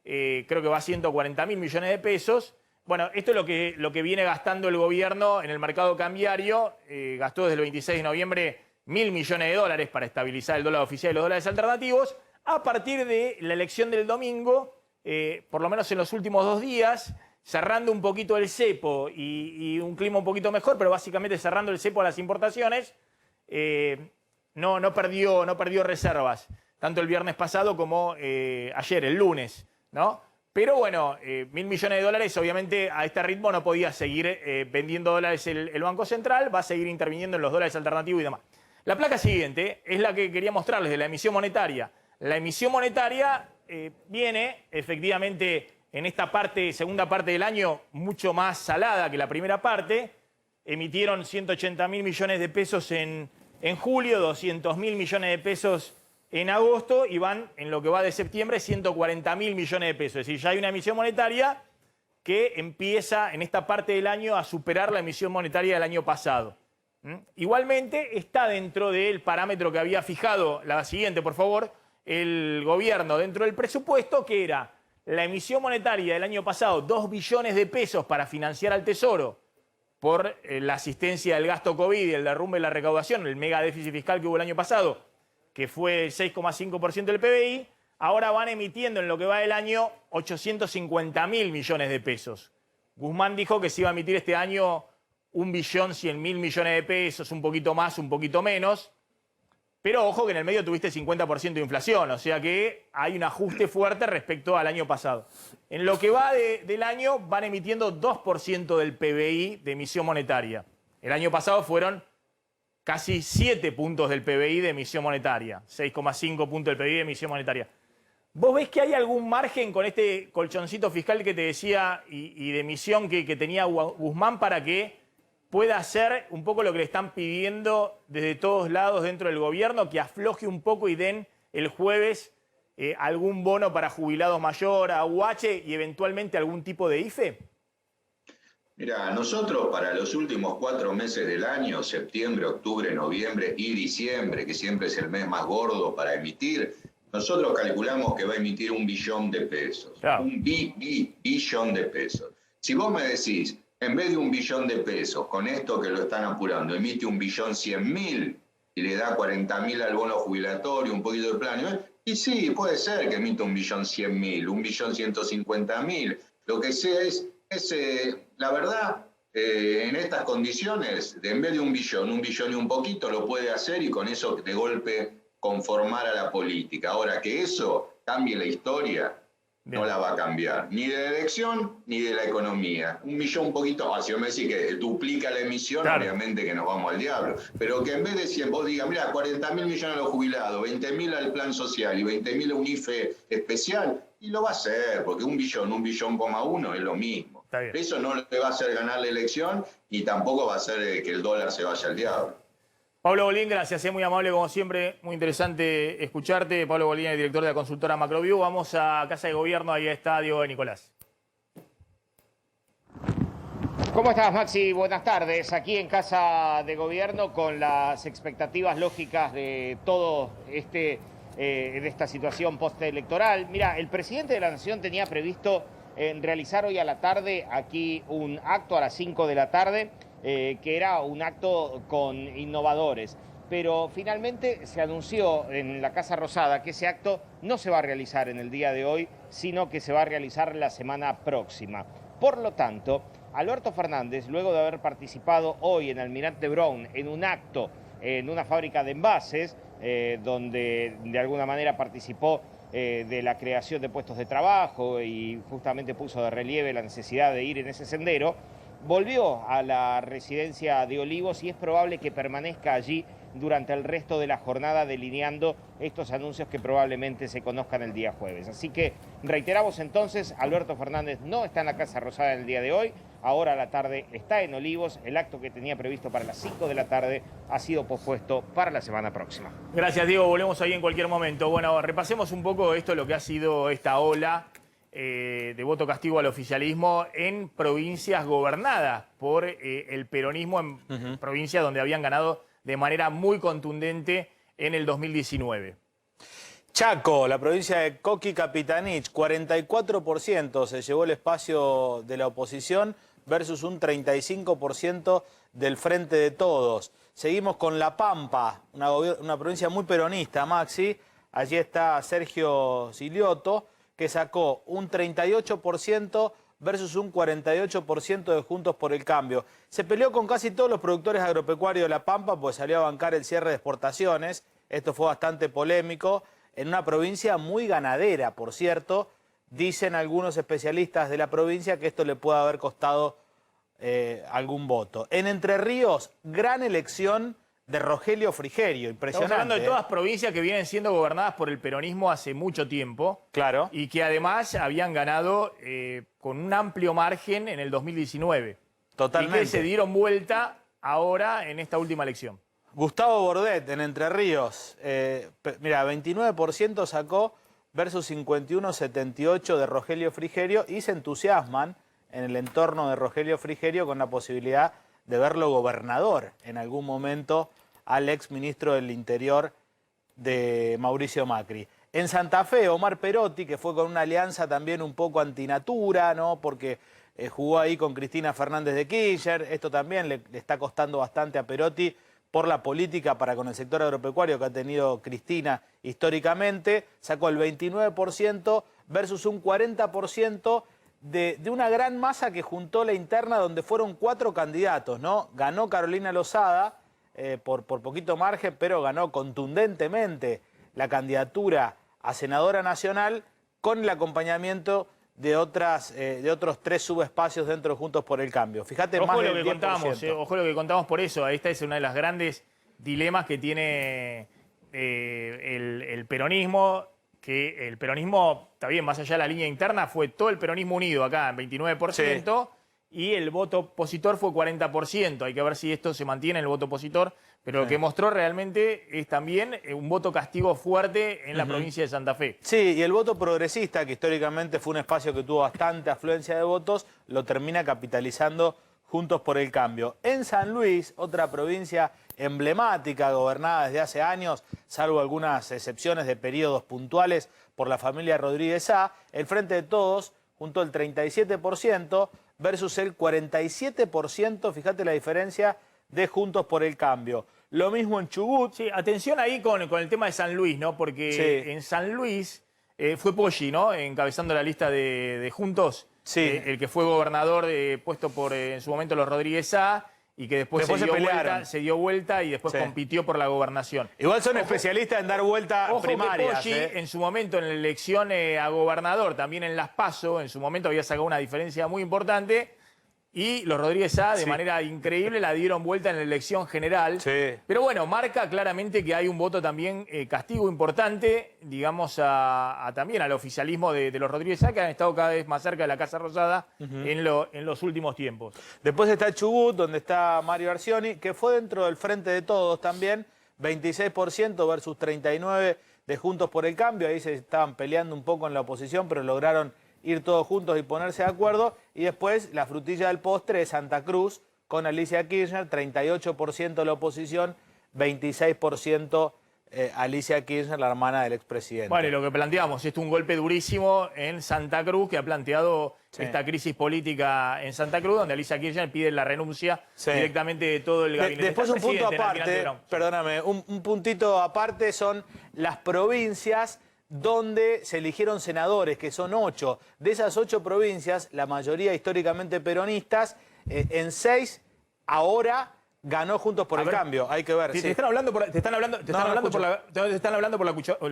Speaker 6: Creo que va a 140.000 millones de pesos. Bueno, esto es lo que viene gastando el gobierno en el mercado cambiario. Gastó desde el 26 de noviembre 1.000 millones de dólares para estabilizar el dólar oficial y los dólares alternativos. A partir de la elección del domingo, por lo menos en los últimos 2 días, cerrando un poquito el cepo y un clima un poquito mejor, pero básicamente cerrando el cepo a las importaciones, no perdió reservas, tanto el viernes pasado como ayer, el lunes, ¿no? Pero bueno, 1.000 millones de dólares, obviamente a este ritmo no podía seguir vendiendo dólares el Banco Central, va a seguir interviniendo en los dólares alternativos y demás. La placa siguiente es la que quería mostrarles de la emisión monetaria. La emisión monetaria viene efectivamente en esta segunda parte del año, mucho más salada que la primera parte. Emitieron 180.000 millones de pesos en en julio, 200.000 millones de pesos en agosto y van, en lo que va de septiembre, 140.000 millones de pesos. Es decir, ya hay una emisión monetaria que empieza en esta parte del año a superar la emisión monetaria del año pasado. Igualmente está dentro del parámetro que había fijado, la siguiente por favor, el gobierno dentro del presupuesto, que era la emisión monetaria del año pasado, 2 billones de pesos para financiar al Tesoro por la asistencia del gasto COVID y el derrumbe de la recaudación, el mega déficit fiscal que hubo el año pasado, que fue el 6,5% del PBI, ahora van emitiendo en lo que va del año 850.000 millones de pesos. Guzmán dijo que se iba a emitir este año 1.100.000 millones de pesos, un poquito más, un poquito menos. Pero ojo que en el medio tuviste 50% de inflación, o sea que hay un ajuste fuerte respecto al año pasado. En lo que va del año van emitiendo 2% del PBI de emisión monetaria. El año pasado fueron casi 7 puntos del PBI de emisión monetaria, 6,5 puntos del PBI de emisión monetaria. ¿Vos ves que hay algún margen con este colchoncito fiscal que te decía y de emisión que tenía Guzmán para que pueda hacer un poco lo que le están pidiendo desde todos lados dentro del gobierno, que afloje un poco y den el jueves algún bono para jubilados mayor, AUH y eventualmente algún tipo de IFE?
Speaker 10: Mira, nosotros para los últimos 4 meses del año, septiembre, octubre, noviembre y diciembre, que siempre es el mes más gordo para emitir, nosotros calculamos que va a emitir 1 billón de pesos. Claro. Un billón de pesos. Si vos me decís, en vez de 1 billón de pesos, con esto que lo están apurando, emite 1.100.000 y le da 40.000 al bono jubilatorio, un poquito de plan, y sí, puede ser que emita 1.100.000, 1.150.000, lo que sea es la verdad, en estas condiciones, en vez de 1 billón y un poquito, lo puede hacer y con eso de golpe conformar a la política. Ahora, que eso cambie la historia, no la va a cambiar, ni de la elección ni de la economía. 1 billón un poquito más, si yo me decís que duplica la emisión, claro, obviamente que nos vamos al diablo. Pero que en vez de 100, vos digas, mira, 40.000 millones a los jubilados, 20.000 al plan social y 20.000 a un IFE especial, y lo va a hacer, porque 1 billón, 1,1 es lo mismo. Eso no le va a hacer ganar la elección y tampoco va a hacer que el dólar se vaya al diablo.
Speaker 6: Pablo Bolín, gracias, muy amable como siempre, muy interesante escucharte. Pablo Bolín, el director de la consultora Macroview. Vamos a Casa de Gobierno, ahí está Diego de Nicolás.
Speaker 11: ¿Cómo estás, Maxi? Buenas tardes. Aquí en Casa de Gobierno con las expectativas lógicas de todo de esta situación postelectoral. Mira, el presidente de la Nación tenía previsto realizar hoy a la tarde aquí un acto a las 5 de la tarde, que era un acto con innovadores. Pero finalmente se anunció en la Casa Rosada que ese acto no se va a realizar en el día de hoy, sino que se va a realizar la semana próxima. Por lo tanto, Alberto Fernández, luego de haber participado hoy en Almirante Brown en un acto en una fábrica de envases, donde de alguna manera participó de la creación de puestos de trabajo y justamente puso de relieve la necesidad de ir en ese sendero, volvió a la residencia de Olivos y es probable que permanezca allí durante el resto de la jornada delineando estos anuncios que probablemente se conozcan el día jueves. Así que reiteramos entonces, Alberto Fernández no está en la Casa Rosada el día de hoy, ahora a la tarde está en Olivos, el acto que tenía previsto para las 5 de la tarde ha sido pospuesto para la semana próxima.
Speaker 6: Gracias, Diego, volvemos ahí en cualquier momento. Bueno, repasemos un poco esto, lo que ha sido esta ola de voto castigo al oficialismo en provincias gobernadas por el peronismo, en provincias donde habían ganado de manera muy contundente en el 2019.
Speaker 8: Chaco, la provincia de Coqui Capitanich, 44% se llevó el espacio de la oposición versus un 35% del Frente de Todos. Seguimos con La Pampa, una provincia muy peronista, Maxi. Allí está Sergio Silioto, que sacó un 38% versus un 48% de Juntos por el Cambio. Se peleó con casi todos los productores agropecuarios de La Pampa, pues salió a bancar el cierre de exportaciones. Esto fue bastante polémico, en una provincia muy ganadera, por cierto. Dicen algunos especialistas de la provincia que esto le puede haber costado algún voto. En Entre Ríos, gran elección de Rogelio Frigerio, impresionante.
Speaker 6: Estamos hablando de todas provincias que vienen siendo gobernadas por el peronismo hace mucho tiempo.
Speaker 8: Claro.
Speaker 6: Y que además habían ganado con un amplio margen en el 2019.
Speaker 8: Totalmente.
Speaker 6: Y que se dieron vuelta ahora en esta última elección.
Speaker 8: Gustavo Bordet, en Entre Ríos. Mira, 29% sacó versus 51,78 de Rogelio Frigerio y se entusiasman en el entorno de Rogelio Frigerio con la posibilidad de verlo gobernador en algún momento al ex ministro del Interior de Mauricio Macri. En Santa Fe, Omar Perotti, que fue con una alianza también un poco antinatura, ¿no? Porque jugó ahí con Cristina Fernández de Kirchner. Esto también le está costando bastante a Perotti por la política para con el sector agropecuario que ha tenido Cristina históricamente. Sacó el 29% versus un 40% de una gran masa que juntó la interna donde fueron 4 candidatos, ¿no? Ganó Carolina Lozada por poquito margen, pero ganó contundentemente la candidatura a senadora nacional con el acompañamiento de otros 3 subespacios dentro de Juntos por el Cambio. Fíjate,
Speaker 6: ojo
Speaker 8: más
Speaker 6: lo
Speaker 8: del
Speaker 6: que
Speaker 8: 10%.
Speaker 6: contamos, ojo lo que contamos por eso. Esta es una de las grandes dilemas que tiene el peronismo, que el peronismo, está bien, más allá de la línea interna, fue todo el peronismo unido acá en 29%, y el voto opositor fue 40%. Hay que ver si esto se mantiene, el voto opositor, pero lo que mostró realmente es también un voto castigo fuerte en la provincia de Santa Fe.
Speaker 8: Sí, y el voto progresista, que históricamente fue un espacio que tuvo bastante afluencia de votos, lo termina capitalizando Juntos por el Cambio. En San Luis, otra provincia emblemática, gobernada desde hace años, salvo algunas excepciones de periodos puntuales por la familia Rodríguez Sá, el Frente de Todos juntó el 37% versus el 47%, fíjate la diferencia, de Juntos por el Cambio. Lo mismo en Chubut.
Speaker 6: Sí, atención ahí con el tema de San Luis, ¿no? Porque en San Luis fue Poggi, ¿no? Encabezando la lista de Juntos.
Speaker 8: Sí.
Speaker 6: El que fue gobernador puesto por en su momento los Rodríguez Sá y que después se dio vuelta y después compitió por la gobernación.
Speaker 8: Igual son especialistas en dar vuelta primarias.
Speaker 6: Poggi, en su momento en la elección a gobernador, también en Las PASO, en su momento había sacado una diferencia muy importante. Y los Rodríguez Sá, de manera increíble, la dieron vuelta en la elección general. Pero bueno, marca claramente que hay un voto también castigo importante, digamos, también al oficialismo de los Rodríguez Sá, que han estado cada vez más cerca de la Casa Rosada en los últimos tiempos.
Speaker 8: Después está Chubut, donde está Mario Arcioni, que fue dentro del Frente de Todos también, 26% versus 39% de Juntos por el Cambio. Ahí se estaban peleando un poco en la oposición, pero lograron ir todos juntos y ponerse de acuerdo. Y después la frutilla del postre es Santa Cruz con Alicia Kirchner, 38% la oposición, 26% Alicia Kirchner, la hermana del expresidente.
Speaker 6: Bueno, y lo que planteamos, esto es un golpe durísimo en Santa Cruz, que ha planteado esta crisis política en Santa Cruz, donde Alicia Kirchner pide la renuncia directamente de todo el gabinete.
Speaker 8: Después un punto aparte, perdóname, un puntito aparte son las provincias donde se eligieron senadores, que son 8. De esas 8 provincias, la mayoría históricamente peronistas, en 6 ahora ganó Juntos por el Cambio. Hay que ver.
Speaker 6: ¿Te están hablando por la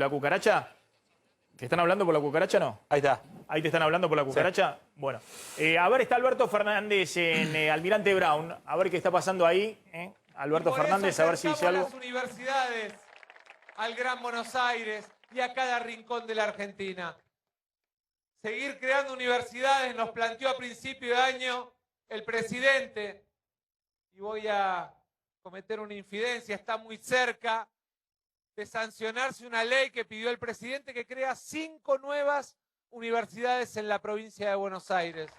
Speaker 6: cucaracha? ¿Te están hablando por la cucaracha no?
Speaker 8: Ahí está.
Speaker 6: ¿Ahí te están hablando por la cucaracha? Bueno. A ver, está Alberto Fernández en Almirante Brown. A ver qué está pasando ahí. Alberto Fernández, a ver si dice algo.
Speaker 12: Las universidades al Gran Buenos Aires y a cada rincón de la Argentina. Seguir creando universidades nos planteó a principio de año el presidente, y voy a cometer una infidencia, está muy cerca de sancionarse una ley que pidió el presidente que crea 5 nuevas universidades en la provincia de Buenos Aires.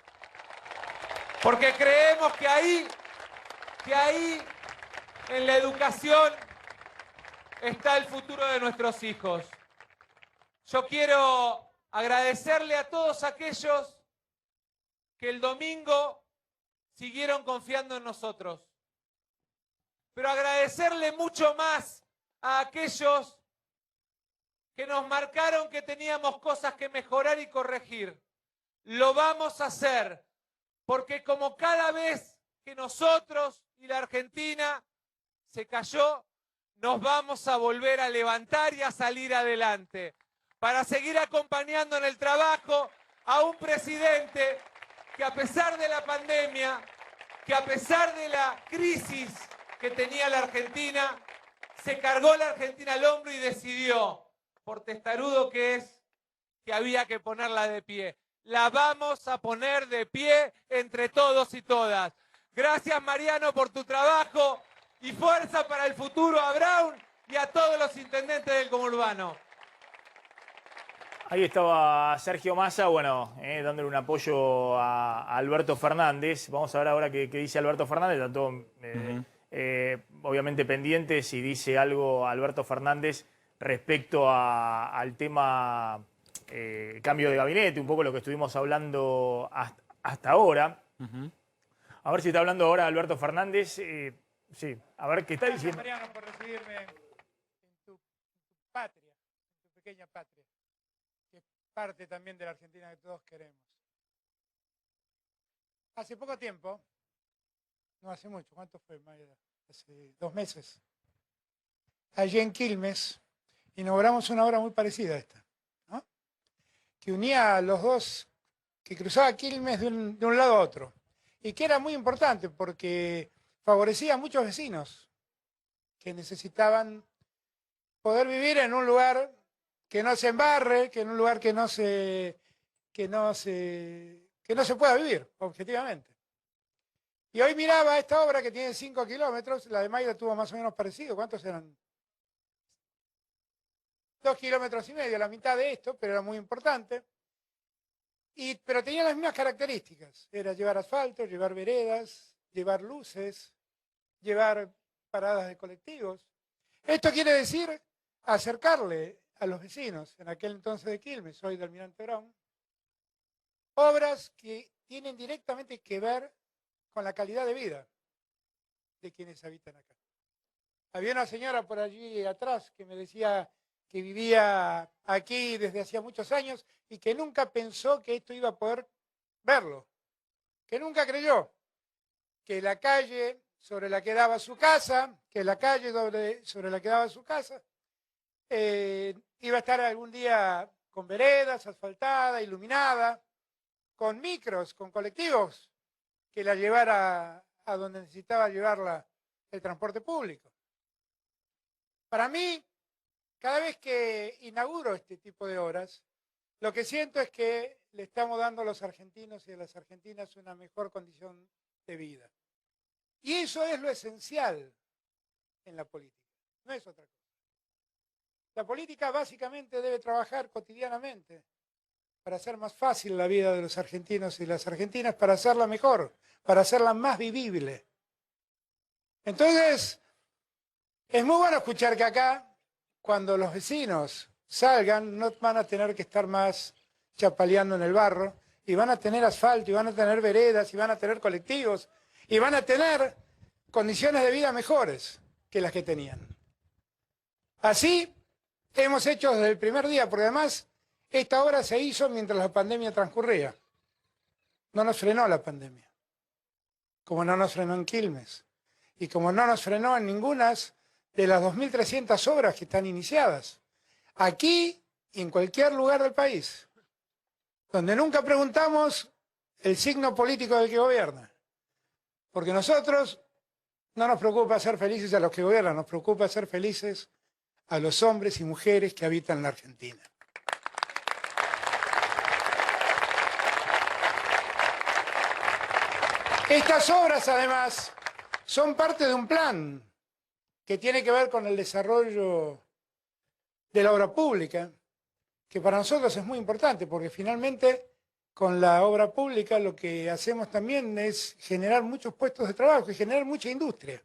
Speaker 12: Porque creemos que ahí en la educación está el futuro de nuestros hijos. Yo quiero agradecerle a todos aquellos que el domingo siguieron confiando en nosotros. Pero agradecerle mucho más a aquellos que nos marcaron que teníamos cosas que mejorar y corregir. Lo vamos a hacer, porque como cada vez que nosotros y la Argentina se cayó, nos vamos a volver a levantar y a salir adelante, para seguir acompañando en el trabajo a un presidente que a pesar de la pandemia, que a pesar de la crisis que tenía la Argentina, se cargó la Argentina al hombro y decidió, por testarudo que es, que había que ponerla de pie. La vamos a poner de pie entre todos y todas. Gracias, Mariano, por tu trabajo y fuerza para el futuro a Brown y a todos los intendentes del conurbano.
Speaker 6: Ahí estaba Sergio Massa, bueno, dándole un apoyo a Alberto Fernández. Vamos a ver ahora qué dice Alberto Fernández, tanto obviamente pendiente si dice algo Alberto Fernández respecto al tema cambio de gabinete, un poco lo que estuvimos hablando hasta ahora. A ver si está hablando ahora Alberto Fernández. Sí, a ver qué está diciendo.
Speaker 13: Gracias, Mariano, por recibirme en tu patria, en tu pequeña patria, que es parte también de la Argentina que todos queremos. Hace poco tiempo, no hace mucho, ¿cuánto fue, Mayra? Hace 2 meses, allí en Quilmes, inauguramos una obra muy parecida a esta, ¿no? Que unía a los dos, que cruzaba Quilmes de un lado a otro, y que era muy importante porque favorecía a muchos vecinos que necesitaban poder vivir en un lugar que no se embarre, que en un lugar que no se pueda vivir, objetivamente. Y hoy miraba esta obra que tiene 5 kilómetros, la de Mayra tuvo más o menos parecido, ¿cuántos eran? 2,5 kilómetros, la mitad de esto, pero era muy importante. Pero tenía las mismas características, era llevar asfalto, llevar veredas, llevar luces, llevar paradas de colectivos. Esto quiere decir acercarle a los vecinos, en aquel entonces de Quilmes, hoy de Almirante Brown, obras que tienen directamente que ver con la calidad de vida de quienes habitan acá. Había una señora por allí atrás que me decía que vivía aquí desde hacía muchos años y que nunca pensó que esto iba a poder verlo, que nunca creyó que la calle sobre la que daba su casa, iba a estar algún día con veredas, asfaltada, iluminada, con micros, con colectivos, que la llevara a donde necesitaba llevarla el transporte público. Para mí, cada vez que inauguro este tipo de obras, lo que siento es que le estamos dando a los argentinos y a las argentinas una mejor condición de vida. Y eso es lo esencial en la política, no es otra cosa. La política básicamente debe trabajar cotidianamente para hacer más fácil la vida de los argentinos y las argentinas, para hacerla mejor, para hacerla más vivible. Entonces, es muy bueno escuchar que acá, cuando los vecinos salgan, no van a tener que estar más chapaleando en el barro, y van a tener asfalto, y van a tener veredas, y van a tener colectivos, y van a tener condiciones de vida mejores que las que tenían. Así hemos hecho desde el primer día, porque además esta obra se hizo mientras la pandemia transcurría. No nos frenó la pandemia, como no nos frenó en Quilmes, y como no nos frenó en ninguna de las 2.300 obras que están iniciadas, aquí y en cualquier lugar del país, donde nunca preguntamos el signo político del que gobierna. Porque nosotros no nos preocupa hacer felices a los que gobiernan, nos preocupa hacer felices a los hombres y mujeres que habitan la Argentina. Estas obras, además, son parte de un plan que tiene que ver con el desarrollo de la obra pública, que para nosotros es muy importante, porque finalmente con la obra pública lo que hacemos también es generar muchos puestos de trabajo y generar mucha industria.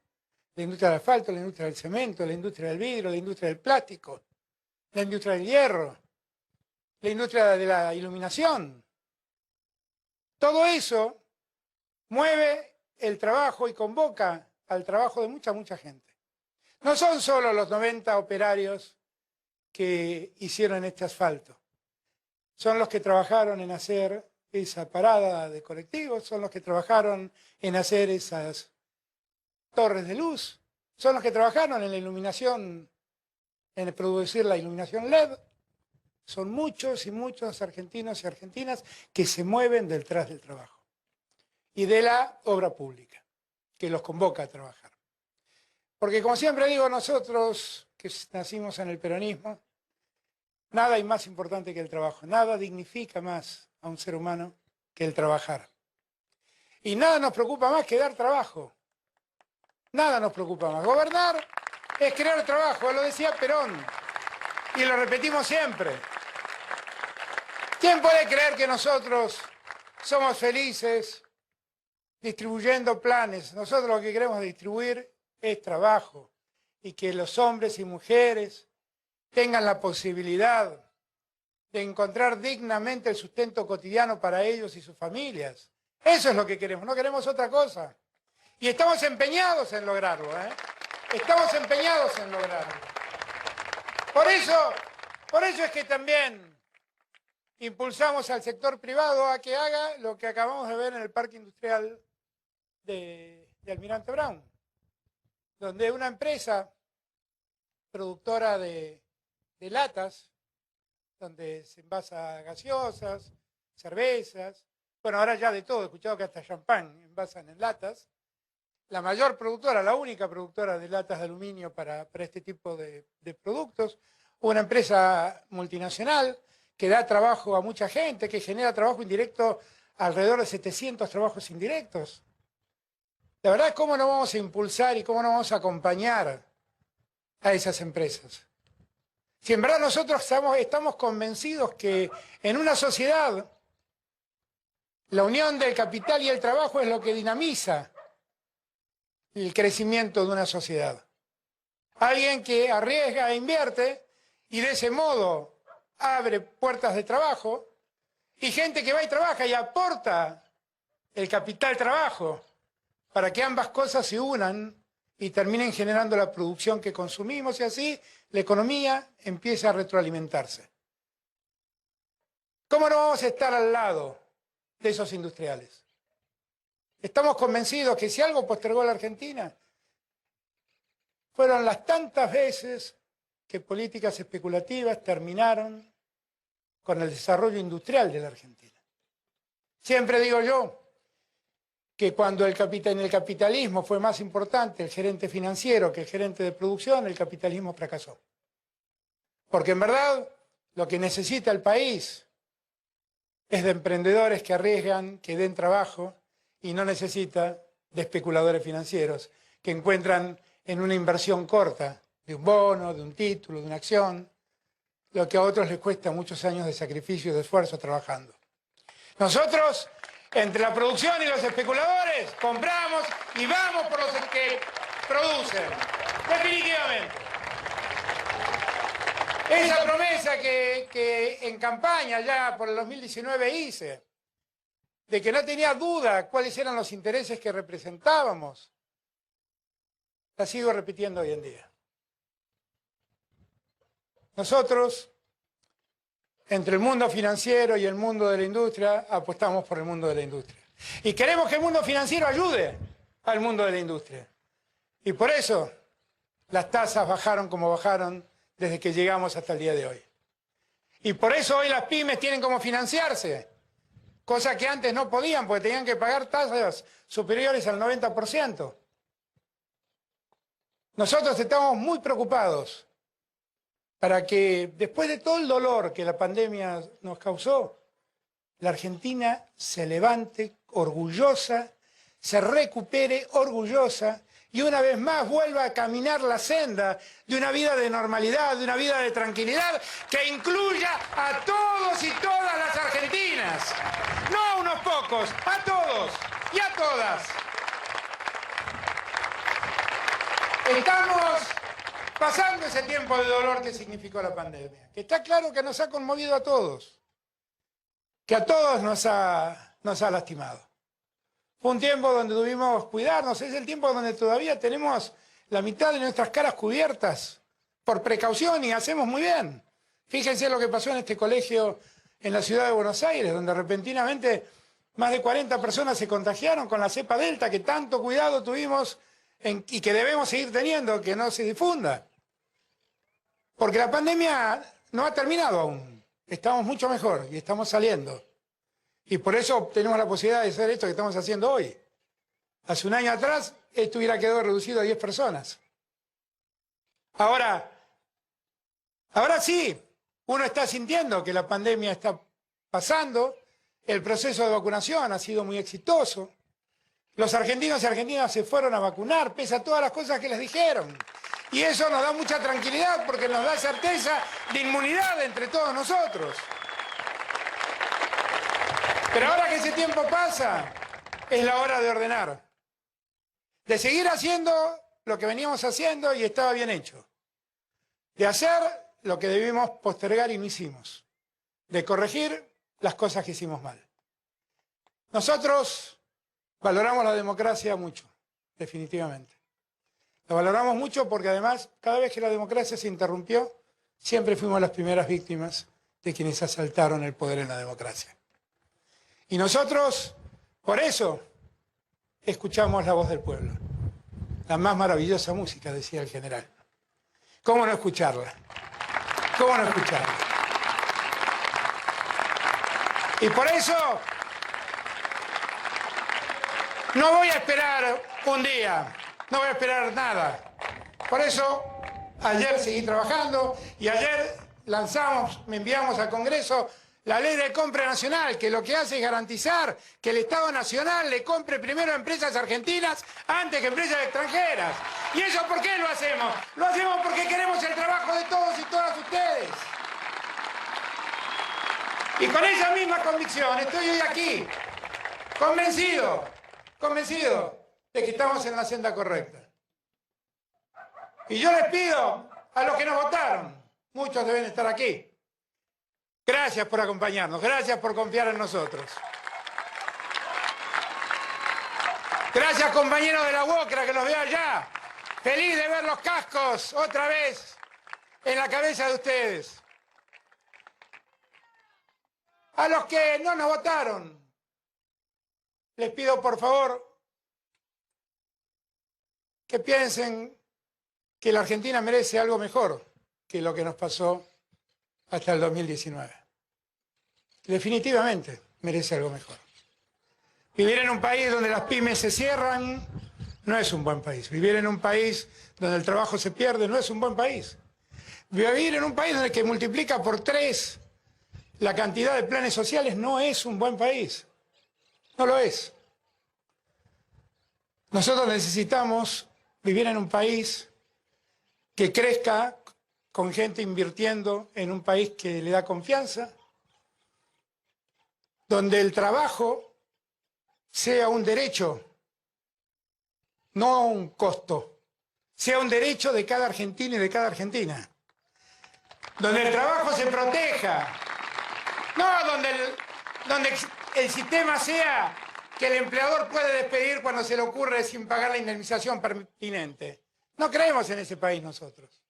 Speaker 13: La industria del asfalto, la industria del cemento, la industria del vidrio, la industria del plástico, la industria del hierro, la industria de la iluminación. Todo eso mueve el trabajo y convoca al trabajo de mucha gente. No son solo los 90 operarios que hicieron este asfalto. Son los que trabajaron en hacer esa parada de colectivos, son los que trabajaron en hacer esas torres de luz, son los que trabajaron en la iluminación, en producir la iluminación LED. Son muchos y muchos argentinos y argentinas que se mueven detrás del trabajo y de la obra pública, que los convoca a trabajar. Porque como siempre digo, nosotros que nacimos en el peronismo, nada hay más importante que el trabajo, nada dignifica más a un ser humano que el trabajar. Y nada nos preocupa más que dar trabajo. Nada nos preocupa más. Gobernar es crear trabajo, lo decía Perón, y lo repetimos siempre. ¿Quién puede creer que nosotros somos felices distribuyendo planes? Nosotros lo que queremos distribuir es trabajo y que los hombres y mujeres tengan la posibilidad de encontrar dignamente el sustento cotidiano para ellos y sus familias. Eso es lo que queremos, no queremos otra cosa. Y estamos empeñados en lograrlo, ¿eh? Estamos empeñados en lograrlo. Por eso es que también impulsamos al sector privado a que haga lo que acabamos de ver en el Parque Industrial de Almirante Brown, donde una empresa productora de latas, donde se envasa gaseosas, cervezas, bueno, ahora ya de todo, he escuchado que hasta champán envasan en latas, la mayor productora, la única productora de latas de aluminio para este tipo de productos, una empresa multinacional que da trabajo a mucha gente, que genera trabajo indirecto, alrededor de 700 trabajos indirectos. La verdad, ¿cómo no vamos a impulsar y cómo no vamos a acompañar a esas empresas? Si en verdad nosotros estamos convencidos que en una sociedad la unión del capital y el trabajo es lo que dinamiza el crecimiento de una sociedad. Alguien que arriesga e invierte y de ese modo abre puertas de trabajo, y gente que va y trabaja y aporta el capital trabajo para que ambas cosas se unan y terminen generando la producción que consumimos, y así la economía empieza a retroalimentarse. ¿Cómo no vamos a estar al lado de esos industriales? Estamos convencidos que si algo postergó a la Argentina, fueron las tantas veces que políticas especulativas terminaron con el desarrollo industrial de la Argentina. Siempre digo yo que cuando en el capitalismo fue más importante el gerente financiero que el gerente de producción, el capitalismo fracasó. Porque en verdad lo que necesita el país es de emprendedores que arriesgan, que den trabajo, y no necesita de especuladores financieros que encuentran en una inversión corta de un bono, de un título, de una acción, lo que a otros les cuesta muchos años de sacrificio y de esfuerzo trabajando. Nosotros, entre la producción y los especuladores, compramos y vamos por los que producen. Definitivamente. Esa promesa que en campaña ya por el 2019 hice, de que no tenía duda cuáles eran los intereses que representábamos, la sigo repitiendo hoy en día. Nosotros, entre el mundo financiero y el mundo de la industria, apostamos por el mundo de la industria. Y queremos que el mundo financiero ayude al mundo de la industria. Y por eso las tasas bajaron como bajaron desde que llegamos hasta el día de hoy. Y por eso hoy las pymes tienen cómo financiarse, cosa que antes no podían porque tenían que pagar tasas superiores al 90%. Nosotros estamos muy preocupados para que, después de todo el dolor que la pandemia nos causó, la Argentina se levante orgullosa, se recupere orgullosa y una vez más vuelva a caminar la senda de una vida de normalidad, de una vida de tranquilidad que incluya a todos y todas las argentinas. No a unos pocos, a todos y a todas. Estamos pasando ese tiempo de dolor que significó la pandemia, que está claro que nos ha conmovido a todos, que a todos nos ha lastimado. Fue un tiempo donde tuvimos que cuidarnos, es el tiempo donde todavía tenemos la mitad de nuestras caras cubiertas por precaución y hacemos muy bien. Fíjense lo que pasó en este colegio en la ciudad de Buenos Aires, donde repentinamente más de 40 personas se contagiaron con la cepa Delta, que tanto cuidado tuvimos y que debemos seguir teniendo, que no se difunda. Porque la pandemia no ha terminado aún. Estamos mucho mejor y estamos saliendo. Y por eso tenemos la posibilidad de hacer esto que estamos haciendo hoy. Hace un año atrás, esto hubiera quedado reducido a 10 personas. Ahora sí, uno está sintiendo que la pandemia está pasando, el proceso de vacunación ha sido muy exitoso, Los argentinos y argentinas se fueron a vacunar, pese a todas las cosas que les dijeron. Y eso nos da mucha tranquilidad porque nos da certeza de inmunidad entre todos nosotros. Pero ahora que ese tiempo pasa, es la hora de ordenar. De seguir haciendo lo que veníamos haciendo y estaba bien hecho. De hacer lo que debimos postergar y no hicimos. De corregir las cosas que hicimos mal. Nosotros valoramos la democracia mucho, definitivamente. La valoramos mucho porque además, cada vez que la democracia se interrumpió, siempre fuimos las primeras víctimas de quienes asaltaron el poder en la democracia. Y nosotros, por eso, escuchamos la voz del pueblo. La más maravillosa música, decía el general. ¿Cómo no escucharla? ¿Cómo no escucharla? Y por eso no voy a esperar un día, no voy a esperar nada. Por eso ayer seguí trabajando y ayer me enviamos al Congreso la ley de compra nacional, que lo que hace es garantizar que el Estado Nacional le compre primero a empresas argentinas antes que a empresas extranjeras. ¿Y eso por qué lo hacemos? Lo hacemos porque queremos el trabajo de todos y todas ustedes. Y con esa misma convicción estoy hoy aquí, convencido de que estamos en la senda correcta. Y yo les pido a los que nos votaron, muchos deben estar aquí, gracias por acompañarnos, gracias por confiar en nosotros. Gracias, compañeros de la UOCRA, que los veo allá. Feliz de ver los cascos otra vez en la cabeza de ustedes. A los que no nos votaron, les pido por favor que piensen que la Argentina merece algo mejor que lo que nos pasó hasta el 2019. Definitivamente merece algo mejor. Vivir en un país donde las pymes se cierran no es un buen país. Vivir en un país donde el trabajo se pierde no es un buen país. Vivir en un país donde que multiplica por 3 la cantidad de planes sociales no es un buen país. No lo es. Nosotros necesitamos vivir en un país que crezca con gente invirtiendo en un país que le da confianza, donde el trabajo sea un derecho, no un costo, sea un derecho de cada argentino y de cada argentina, donde el trabajo se proteja, no donde el sistema sea que el empleador puede despedir cuando se le ocurre sin pagar la indemnización pertinente. No creemos en ese país nosotros.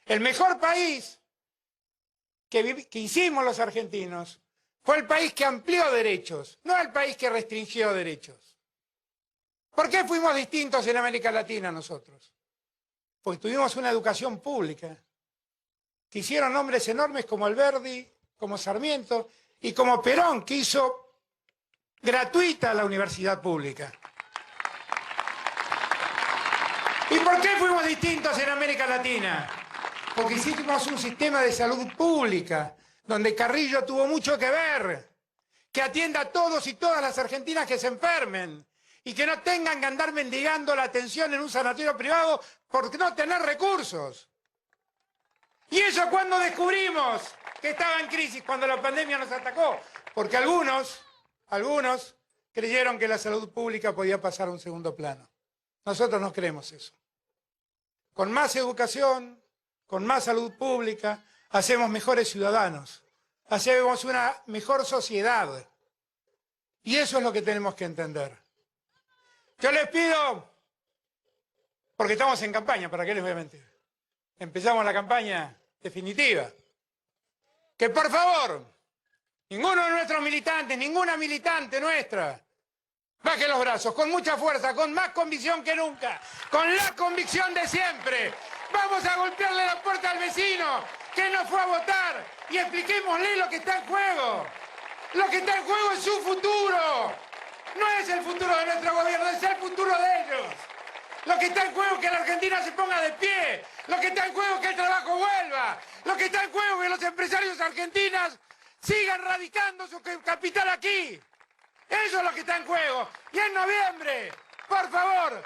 Speaker 13: El mejor país que hicimos los argentinos fue el país que amplió derechos, no el país que restringió derechos. ¿Por qué fuimos distintos en América Latina nosotros? Porque tuvimos una educación pública que hicieron hombres enormes como Alberdi, como Sarmiento y como Perón, que hizo gratuita la universidad pública. ¿Y por qué fuimos distintos en América Latina? Porque hicimos un sistema de salud pública, donde Carrillo tuvo mucho que ver, que atienda a todos y todas las argentinas que se enfermen, y que no tengan que andar mendigando la atención en un sanatorio privado por no tener recursos. ¿Y eso cuando descubrimos que estaba en crisis? Cuando la pandemia nos atacó. Porque algunos creyeron que la salud pública podía pasar a un segundo plano. Nosotros no creemos eso. Con más educación, con más salud pública, hacemos mejores ciudadanos, hacemos una mejor sociedad. Y eso es lo que tenemos que entender. Yo les pido, porque estamos en campaña, ¿para qué les voy a mentir? Empezamos la campaña definitiva. Que por favor, ninguno de nuestros militantes, ninguna militante nuestra, baje los brazos, con mucha fuerza, con más convicción que nunca, con la convicción de siempre. Vamos a golpearle la puerta al vecino que no fue a votar y expliquémosle lo que está en juego. Lo que está en juego es su futuro. No es el futuro de nuestro gobierno, es el futuro de ellos. Lo que está en juego es que la Argentina se ponga de pie. Lo que está en juego es que el trabajo vuelva. Lo que está en juego es que los empresarios argentinos sigan radicando su capital aquí. Eso es lo que está en juego. Y en noviembre, por favor,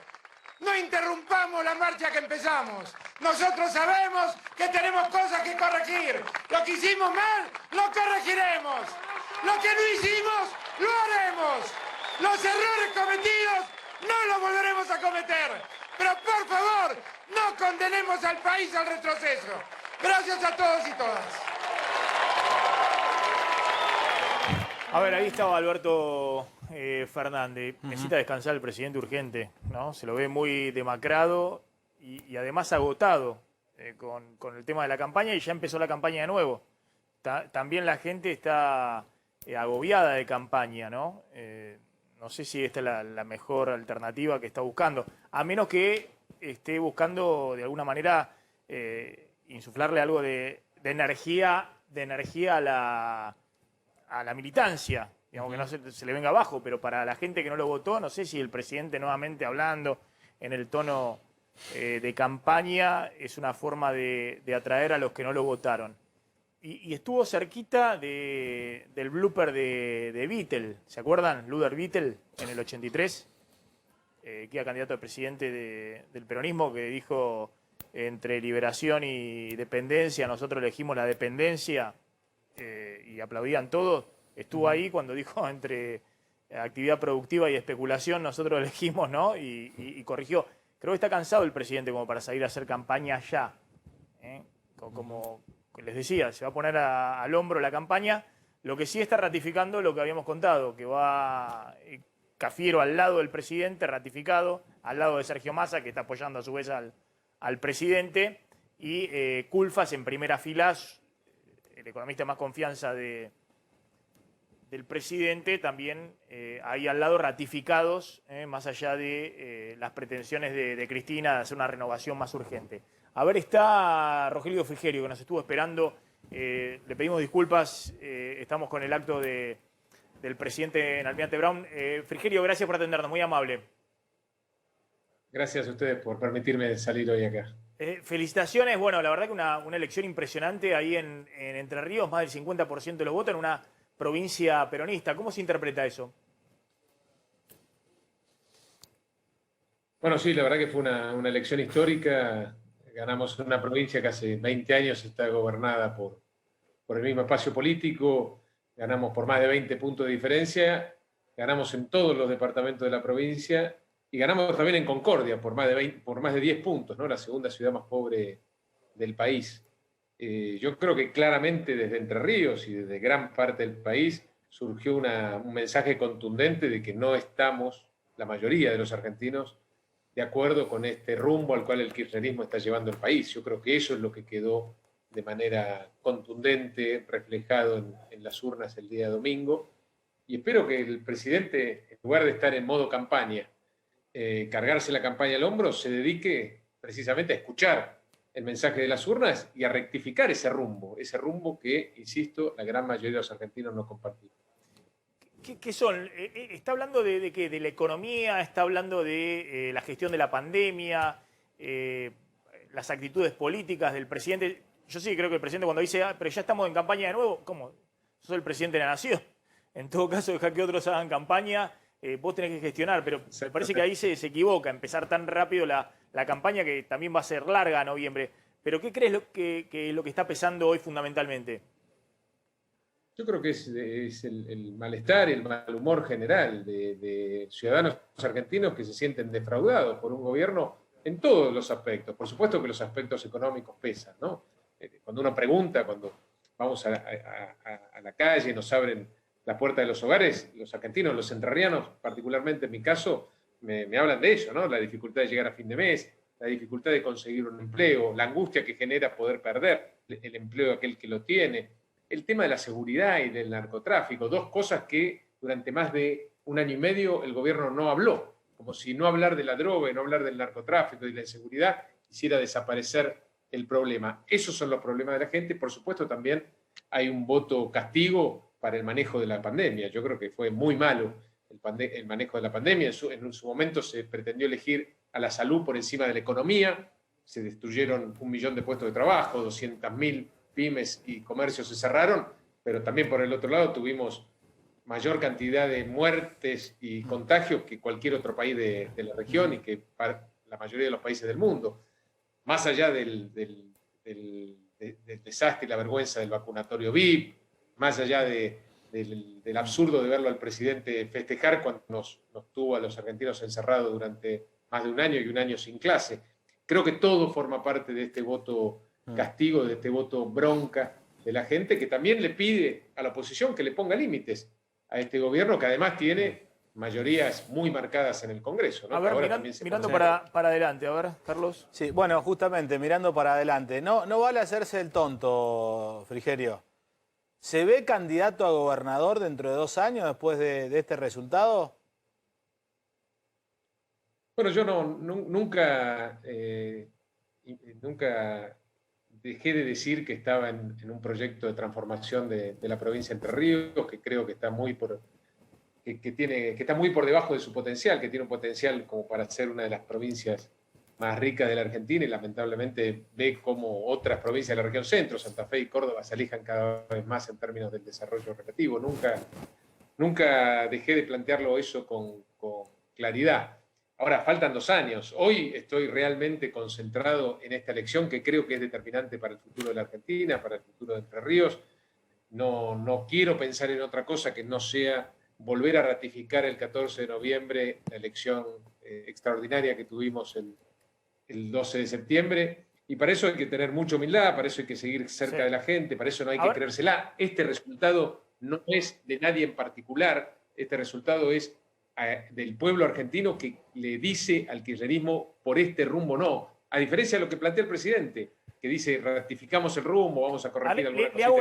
Speaker 13: no interrumpamos la marcha que empezamos. Nosotros sabemos que tenemos cosas que corregir. Lo que hicimos mal, lo corregiremos. Lo que no hicimos, lo haremos. Los errores cometidos no los volveremos a cometer. Pero por favor, no condenemos al país al retroceso. Gracias a todos y todas.
Speaker 6: A ver, ahí estaba Alberto Fernández. Necesita descansar el presidente urgente, ¿no? Se lo ve muy demacrado y además agotado con el tema de la campaña, y ya empezó la campaña de nuevo. También la gente está agobiada de campaña, ¿no? No sé si esta es la mejor alternativa que está buscando, a menos que esté buscando de alguna manera insuflarle algo de energía a la militancia, digamos, que no se le venga abajo, pero para la gente que no lo votó, no sé si el presidente nuevamente hablando en el tono de campaña es una forma de atraer a los que no lo votaron. Y estuvo cerquita del blooper de Vittel, ¿se acuerdan? Luder Vittel en el 83, que era candidato a presidente del peronismo, que dijo: entre liberación y dependencia, nosotros elegimos la dependencia, y aplaudían todos. Estuvo ahí cuando dijo: entre actividad productiva y especulación, nosotros elegimos, ¿no? Y corrigió. Creo que está cansado el presidente como para salir a hacer campaña ya. Como les decía, se va a poner al hombro la campaña. Lo que sí está ratificando lo que habíamos contado, que va Cafiero al lado del presidente, ratificado, al lado de Sergio Massa, que está apoyando a su vez al presidente, y Culfas en primera fila, el economista más confianza del presidente, también ahí al lado ratificados, más allá de las pretensiones de Cristina de hacer una renovación más urgente. A ver, está Rogelio Frigerio, que nos estuvo esperando. Le pedimos disculpas, estamos con el acto del presidente en Almirante Brown. Frigerio, gracias por atendernos, muy amable.
Speaker 14: Gracias a ustedes por permitirme salir hoy acá.
Speaker 6: Felicitaciones, bueno, la verdad que una elección impresionante ahí en Entre Ríos, más del 50% de los votos en una provincia peronista. ¿Cómo se interpreta eso?
Speaker 14: Bueno, sí, la verdad que fue una elección histórica. Ganamos en una provincia que hace 20 años está gobernada por el mismo espacio político, ganamos por más de 20 puntos de diferencia, ganamos en todos los departamentos de la provincia y ganamos también en Concordia por más de 10 puntos, ¿no? La segunda ciudad más pobre del país. Yo creo que claramente desde Entre Ríos y desde gran parte del país surgió un mensaje contundente de que no estamos, la mayoría de los argentinos, de acuerdo con este rumbo al cual el kirchnerismo está llevando el país. Yo creo que eso es lo que quedó de manera contundente reflejado en las urnas el día domingo. Y espero que el presidente, en lugar de estar en modo campaña, cargarse la campaña al hombro, se dedique precisamente a escuchar el mensaje de las urnas y a rectificar ese rumbo que, insisto, la gran mayoría de los argentinos no compartimos.
Speaker 6: ¿Qué son? ¿Está hablando de qué? ¿De la economía? ¿Está hablando de la gestión de la pandemia? ¿Las actitudes políticas del presidente? Yo sí creo que el presidente cuando dice, pero ya estamos en campaña de nuevo, ¿cómo? Sos el presidente de la nación. En todo caso, dejar que otros hagan campaña, vos tenés que gestionar, pero me parece que ahí se equivoca, empezar tan rápido la campaña, que también va a ser larga a noviembre. ¿Pero qué crees que es lo que está pesando hoy fundamentalmente?
Speaker 14: Yo creo que es el malestar y el mal humor general de ciudadanos argentinos que se sienten defraudados por un gobierno en todos los aspectos. Por supuesto que los aspectos económicos pesan, ¿no? Cuando uno pregunta, cuando vamos a la calle, nos abren las puertas de los hogares, los argentinos, los entrerrianos, particularmente en mi caso, me hablan de ello, ¿no? La dificultad de llegar a fin de mes, la dificultad de conseguir un empleo, la angustia que genera poder perder el empleo de aquel que lo tiene, el tema de la seguridad y del narcotráfico, dos cosas que durante más de un año y medio el gobierno no habló, como si no hablar de la droga y no hablar del narcotráfico y de la inseguridad hiciera desaparecer el problema. Esos son los problemas de la gente. Por supuesto, también hay un voto castigo para el manejo de la pandemia. Yo creo que fue muy malo el manejo de la pandemia. En su momento se pretendió elegir a la salud por encima de la economía, se destruyeron 1 millón de puestos de trabajo, 200.000 pymes y comercios se cerraron, pero también por el otro lado tuvimos mayor cantidad de muertes y contagios que cualquier otro país de la región y que la mayoría de los países del mundo. Más allá del desastre y la vergüenza del vacunatorio VIP, más allá del absurdo de verlo al presidente festejar cuando nos tuvo a los argentinos encerrados durante más de un año y un año sin clase. Creo que todo forma parte de este voto castigo, de este voto bronca de la gente, que también le pide a la oposición que le ponga límites a este gobierno, que además tiene mayorías muy marcadas en el Congreso, ¿no?
Speaker 6: A ver, mirando para adelante, a ver, Carlos.
Speaker 8: Sí, bueno, justamente, mirando para adelante. No vale hacerse el tonto, Frigerio. ¿Se ve candidato a gobernador dentro de 2 años después de este resultado?
Speaker 14: Bueno, yo nunca dejé de decir que estaba en un proyecto de transformación de la provincia de Entre Ríos, que creo que está muy que está muy por debajo de su potencial, que tiene un potencial como para ser una de las provincias más ricas de la Argentina, y lamentablemente ve como otras provincias de la región centro, Santa Fe y Córdoba, se alejan cada vez más en términos del desarrollo relativo. Nunca dejé de plantearlo eso con claridad. Ahora, faltan 2 años. Hoy estoy realmente concentrado en esta elección que creo que es determinante para el futuro de la Argentina, para el futuro de Entre Ríos. No quiero pensar en otra cosa que no sea volver a ratificar el 14 de noviembre la elección extraordinaria que tuvimos el 12 de septiembre. Y para eso hay que tener mucha humildad, para eso hay que seguir cerca de la gente, para eso no hay que creérsela. Este resultado no es de nadie en particular, este resultado es del pueblo argentino, que le dice al kirchnerismo por este rumbo no. A diferencia de lo que plantea el presidente, que dice ratificamos el rumbo, vamos a corregir alguna
Speaker 6: le hago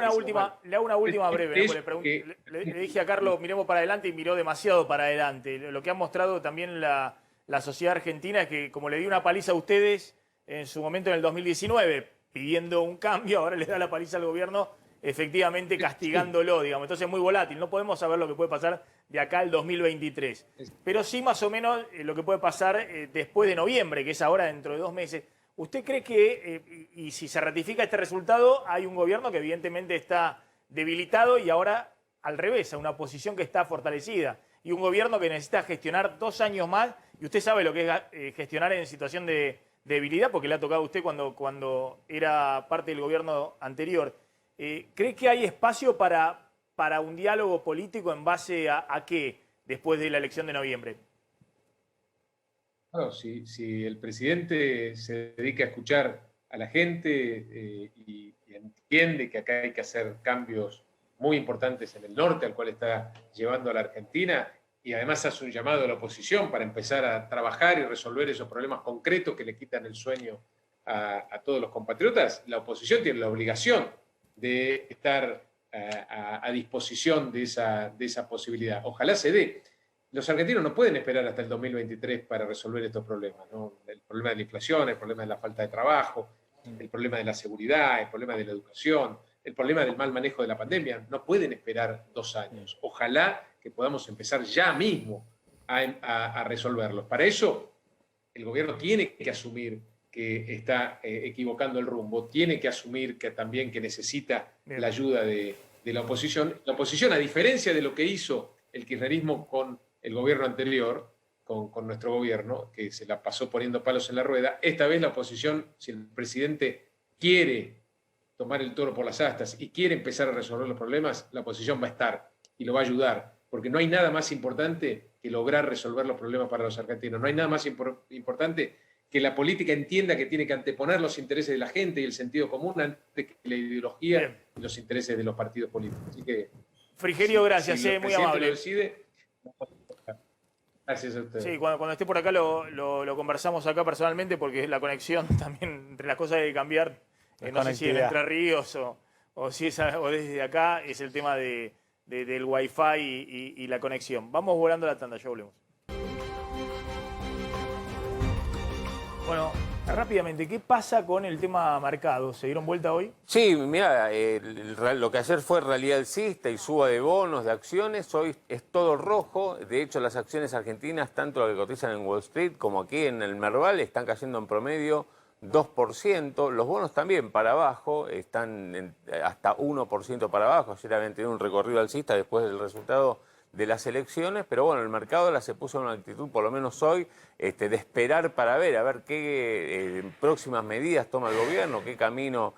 Speaker 6: una última breve. Le dije a Carlos, miremos para adelante, y miró demasiado para adelante. Lo que ha mostrado también la sociedad argentina es que, como le dio una paliza a ustedes en su momento en el 2019, pidiendo un cambio, ahora le da la paliza al gobierno, efectivamente castigándolo, digamos. Entonces es muy volátil, no podemos saber lo que puede pasar de acá al 2023. Pero sí más o menos lo que puede pasar después de noviembre, que es ahora dentro de 2 meses. ¿Usted cree que, y si se ratifica este resultado, hay un gobierno que evidentemente está debilitado y ahora al revés, a una oposición que está fortalecida, y un gobierno que necesita gestionar 2 años más, y usted sabe lo que es gestionar en situación de debilidad, porque le ha tocado a usted cuando era parte del gobierno anterior? ¿Cree que hay espacio para un diálogo político en base a qué después de la elección de noviembre?
Speaker 14: Claro, si el presidente se dedica a escuchar a la gente y entiende que acá hay que hacer cambios muy importantes en el norte, al cual está llevando a la Argentina, y además hace un llamado a la oposición para empezar a trabajar y resolver esos problemas concretos que le quitan el sueño a todos los compatriotas, la oposición tiene la obligación de estar a disposición de esa posibilidad. Ojalá se dé. Los argentinos no pueden esperar hasta el 2023 para resolver estos problemas, ¿no? El problema de la inflación, el problema de la falta de trabajo, el problema de la seguridad, el problema de la educación, el problema del mal manejo de la pandemia. No pueden esperar 2 años. Ojalá que podamos empezar ya mismo a resolverlos. Para eso, el gobierno tiene que asumir que está equivocando el rumbo, tiene que asumir que también que necesita la ayuda de la oposición. La oposición, a diferencia de lo que hizo el kirchnerismo con el gobierno anterior, con nuestro gobierno, que se la pasó poniendo palos en la rueda, esta vez la oposición, si el presidente quiere tomar el toro por las astas y quiere empezar a resolver los problemas, la oposición va a estar y lo va a ayudar, porque no hay nada más importante que lograr resolver los problemas para los argentinos. No hay nada más importante que la política entienda que tiene que anteponer los intereses de la gente y el sentido común antes que la ideología y los intereses de los partidos políticos. Así que,
Speaker 6: Frigerio, gracias, muy amable.
Speaker 14: Lo decide, gracias a ustedes.
Speaker 6: Sí, cuando esté por acá lo conversamos acá personalmente, porque la conexión también entre las cosas hay que cambiar. No sé si en Entre Ríos o desde acá, es el tema del Wi-Fi y la conexión. Vamos volando la tanda, ya volvemos. Bueno, rápidamente, ¿qué pasa con el tema mercado? ¿Se dieron vuelta hoy?
Speaker 15: Sí, mira, lo que ayer fue realidad alcista y suba de bonos, de acciones, hoy es todo rojo. De hecho, las acciones argentinas, tanto las que cotizan en Wall Street como aquí en el Merval, están cayendo en promedio 2%. Los bonos también para abajo, están hasta 1% para abajo. Ayer habían tenido un recorrido alcista después del resultado de las elecciones, pero bueno, el mercado se puso en una actitud, por lo menos hoy, de esperar para ver, a ver qué próximas medidas toma el gobierno, qué camino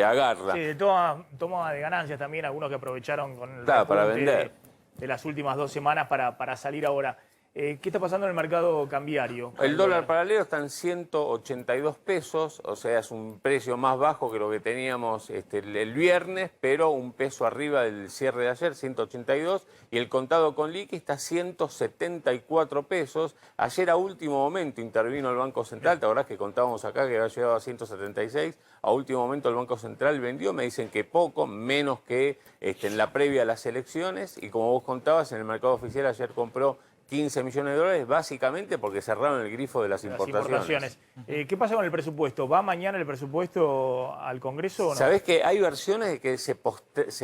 Speaker 15: agarra.
Speaker 6: Sí, de toma de ganancias también, algunos que aprovecharon con el
Speaker 15: para vender
Speaker 6: de las últimas 2 semanas para salir ahora. ¿Qué está pasando en el mercado cambiario?
Speaker 15: El dólar paralelo está en 182 pesos, o sea, es un precio más bajo que lo que teníamos el viernes, pero un peso arriba del cierre de ayer, 182, y el contado con liqui está 174 pesos. Ayer a último momento intervino el Banco Central, ¿te acordás que contábamos acá que había llegado a 176? A último momento el Banco Central vendió, me dicen que poco, menos que en la previa a las elecciones, y como vos contabas, en el mercado oficial ayer compró 15 millones de dólares, básicamente porque cerraron el grifo de las importaciones.
Speaker 6: ¿Qué pasa con el presupuesto? ¿Va mañana el presupuesto al Congreso o no?
Speaker 15: Sabés que hay versiones de que se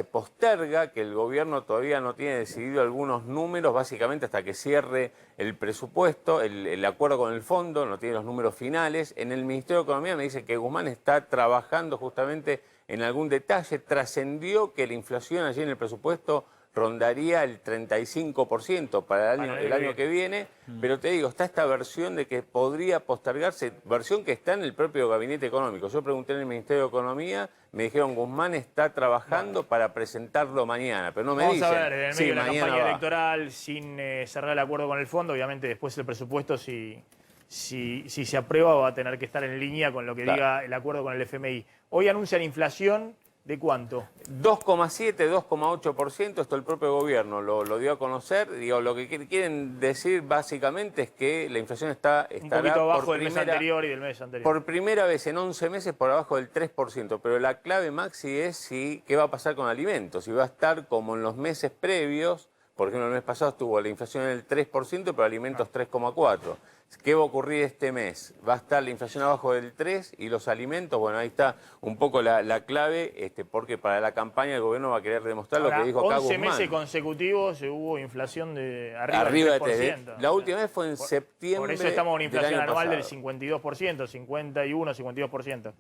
Speaker 15: posterga, que el gobierno todavía no tiene decidido algunos números, básicamente hasta que cierre el presupuesto, el acuerdo con el fondo, no tiene los números finales. En el Ministerio de Economía me dicen que Guzmán está trabajando justamente en algún detalle. Trascendió que la inflación allí en el presupuesto rondaría el 35% para el año que viene, pero te digo, está esta versión de que podría postergarse, versión que está en el propio Gabinete Económico. Yo pregunté en el Ministerio de Economía, me dijeron Guzmán está trabajando para presentarlo mañana, pero no me dicen.
Speaker 6: Vamos a ver, en el medio de la campaña
Speaker 15: va.
Speaker 6: electoral, sin cerrar el acuerdo con el fondo, obviamente después el presupuesto, si se aprueba, va a tener que estar en línea con lo que diga el acuerdo con el FMI. Hoy anuncian inflación. ¿De cuánto?
Speaker 15: 2,7, 2,8%, esto el propio gobierno lo dio a conocer. Digo, lo que quieren decir básicamente es que la inflación estará
Speaker 6: un poquito abajo del mes anterior y del mes anterior.
Speaker 15: Por primera vez en 11 meses por abajo del 3%, pero la clave, Maxi, es qué va a pasar con alimentos, si va a estar como en los meses previos. Por ejemplo, el mes pasado estuvo la inflación en el 3%, pero alimentos 3,4%. ¿Qué va a ocurrir este mes? Va a estar la inflación abajo del 3% y los alimentos, bueno, ahí está un poco la clave, porque para la campaña el gobierno va a querer demostrar lo que dijo acá Guzmán.
Speaker 6: 11 meses consecutivos hubo inflación de arriba del 3%.
Speaker 15: La última vez fue en septiembre.
Speaker 6: Por eso estamos en una inflación anual
Speaker 15: pasado.
Speaker 6: del 52%, 51, 52%.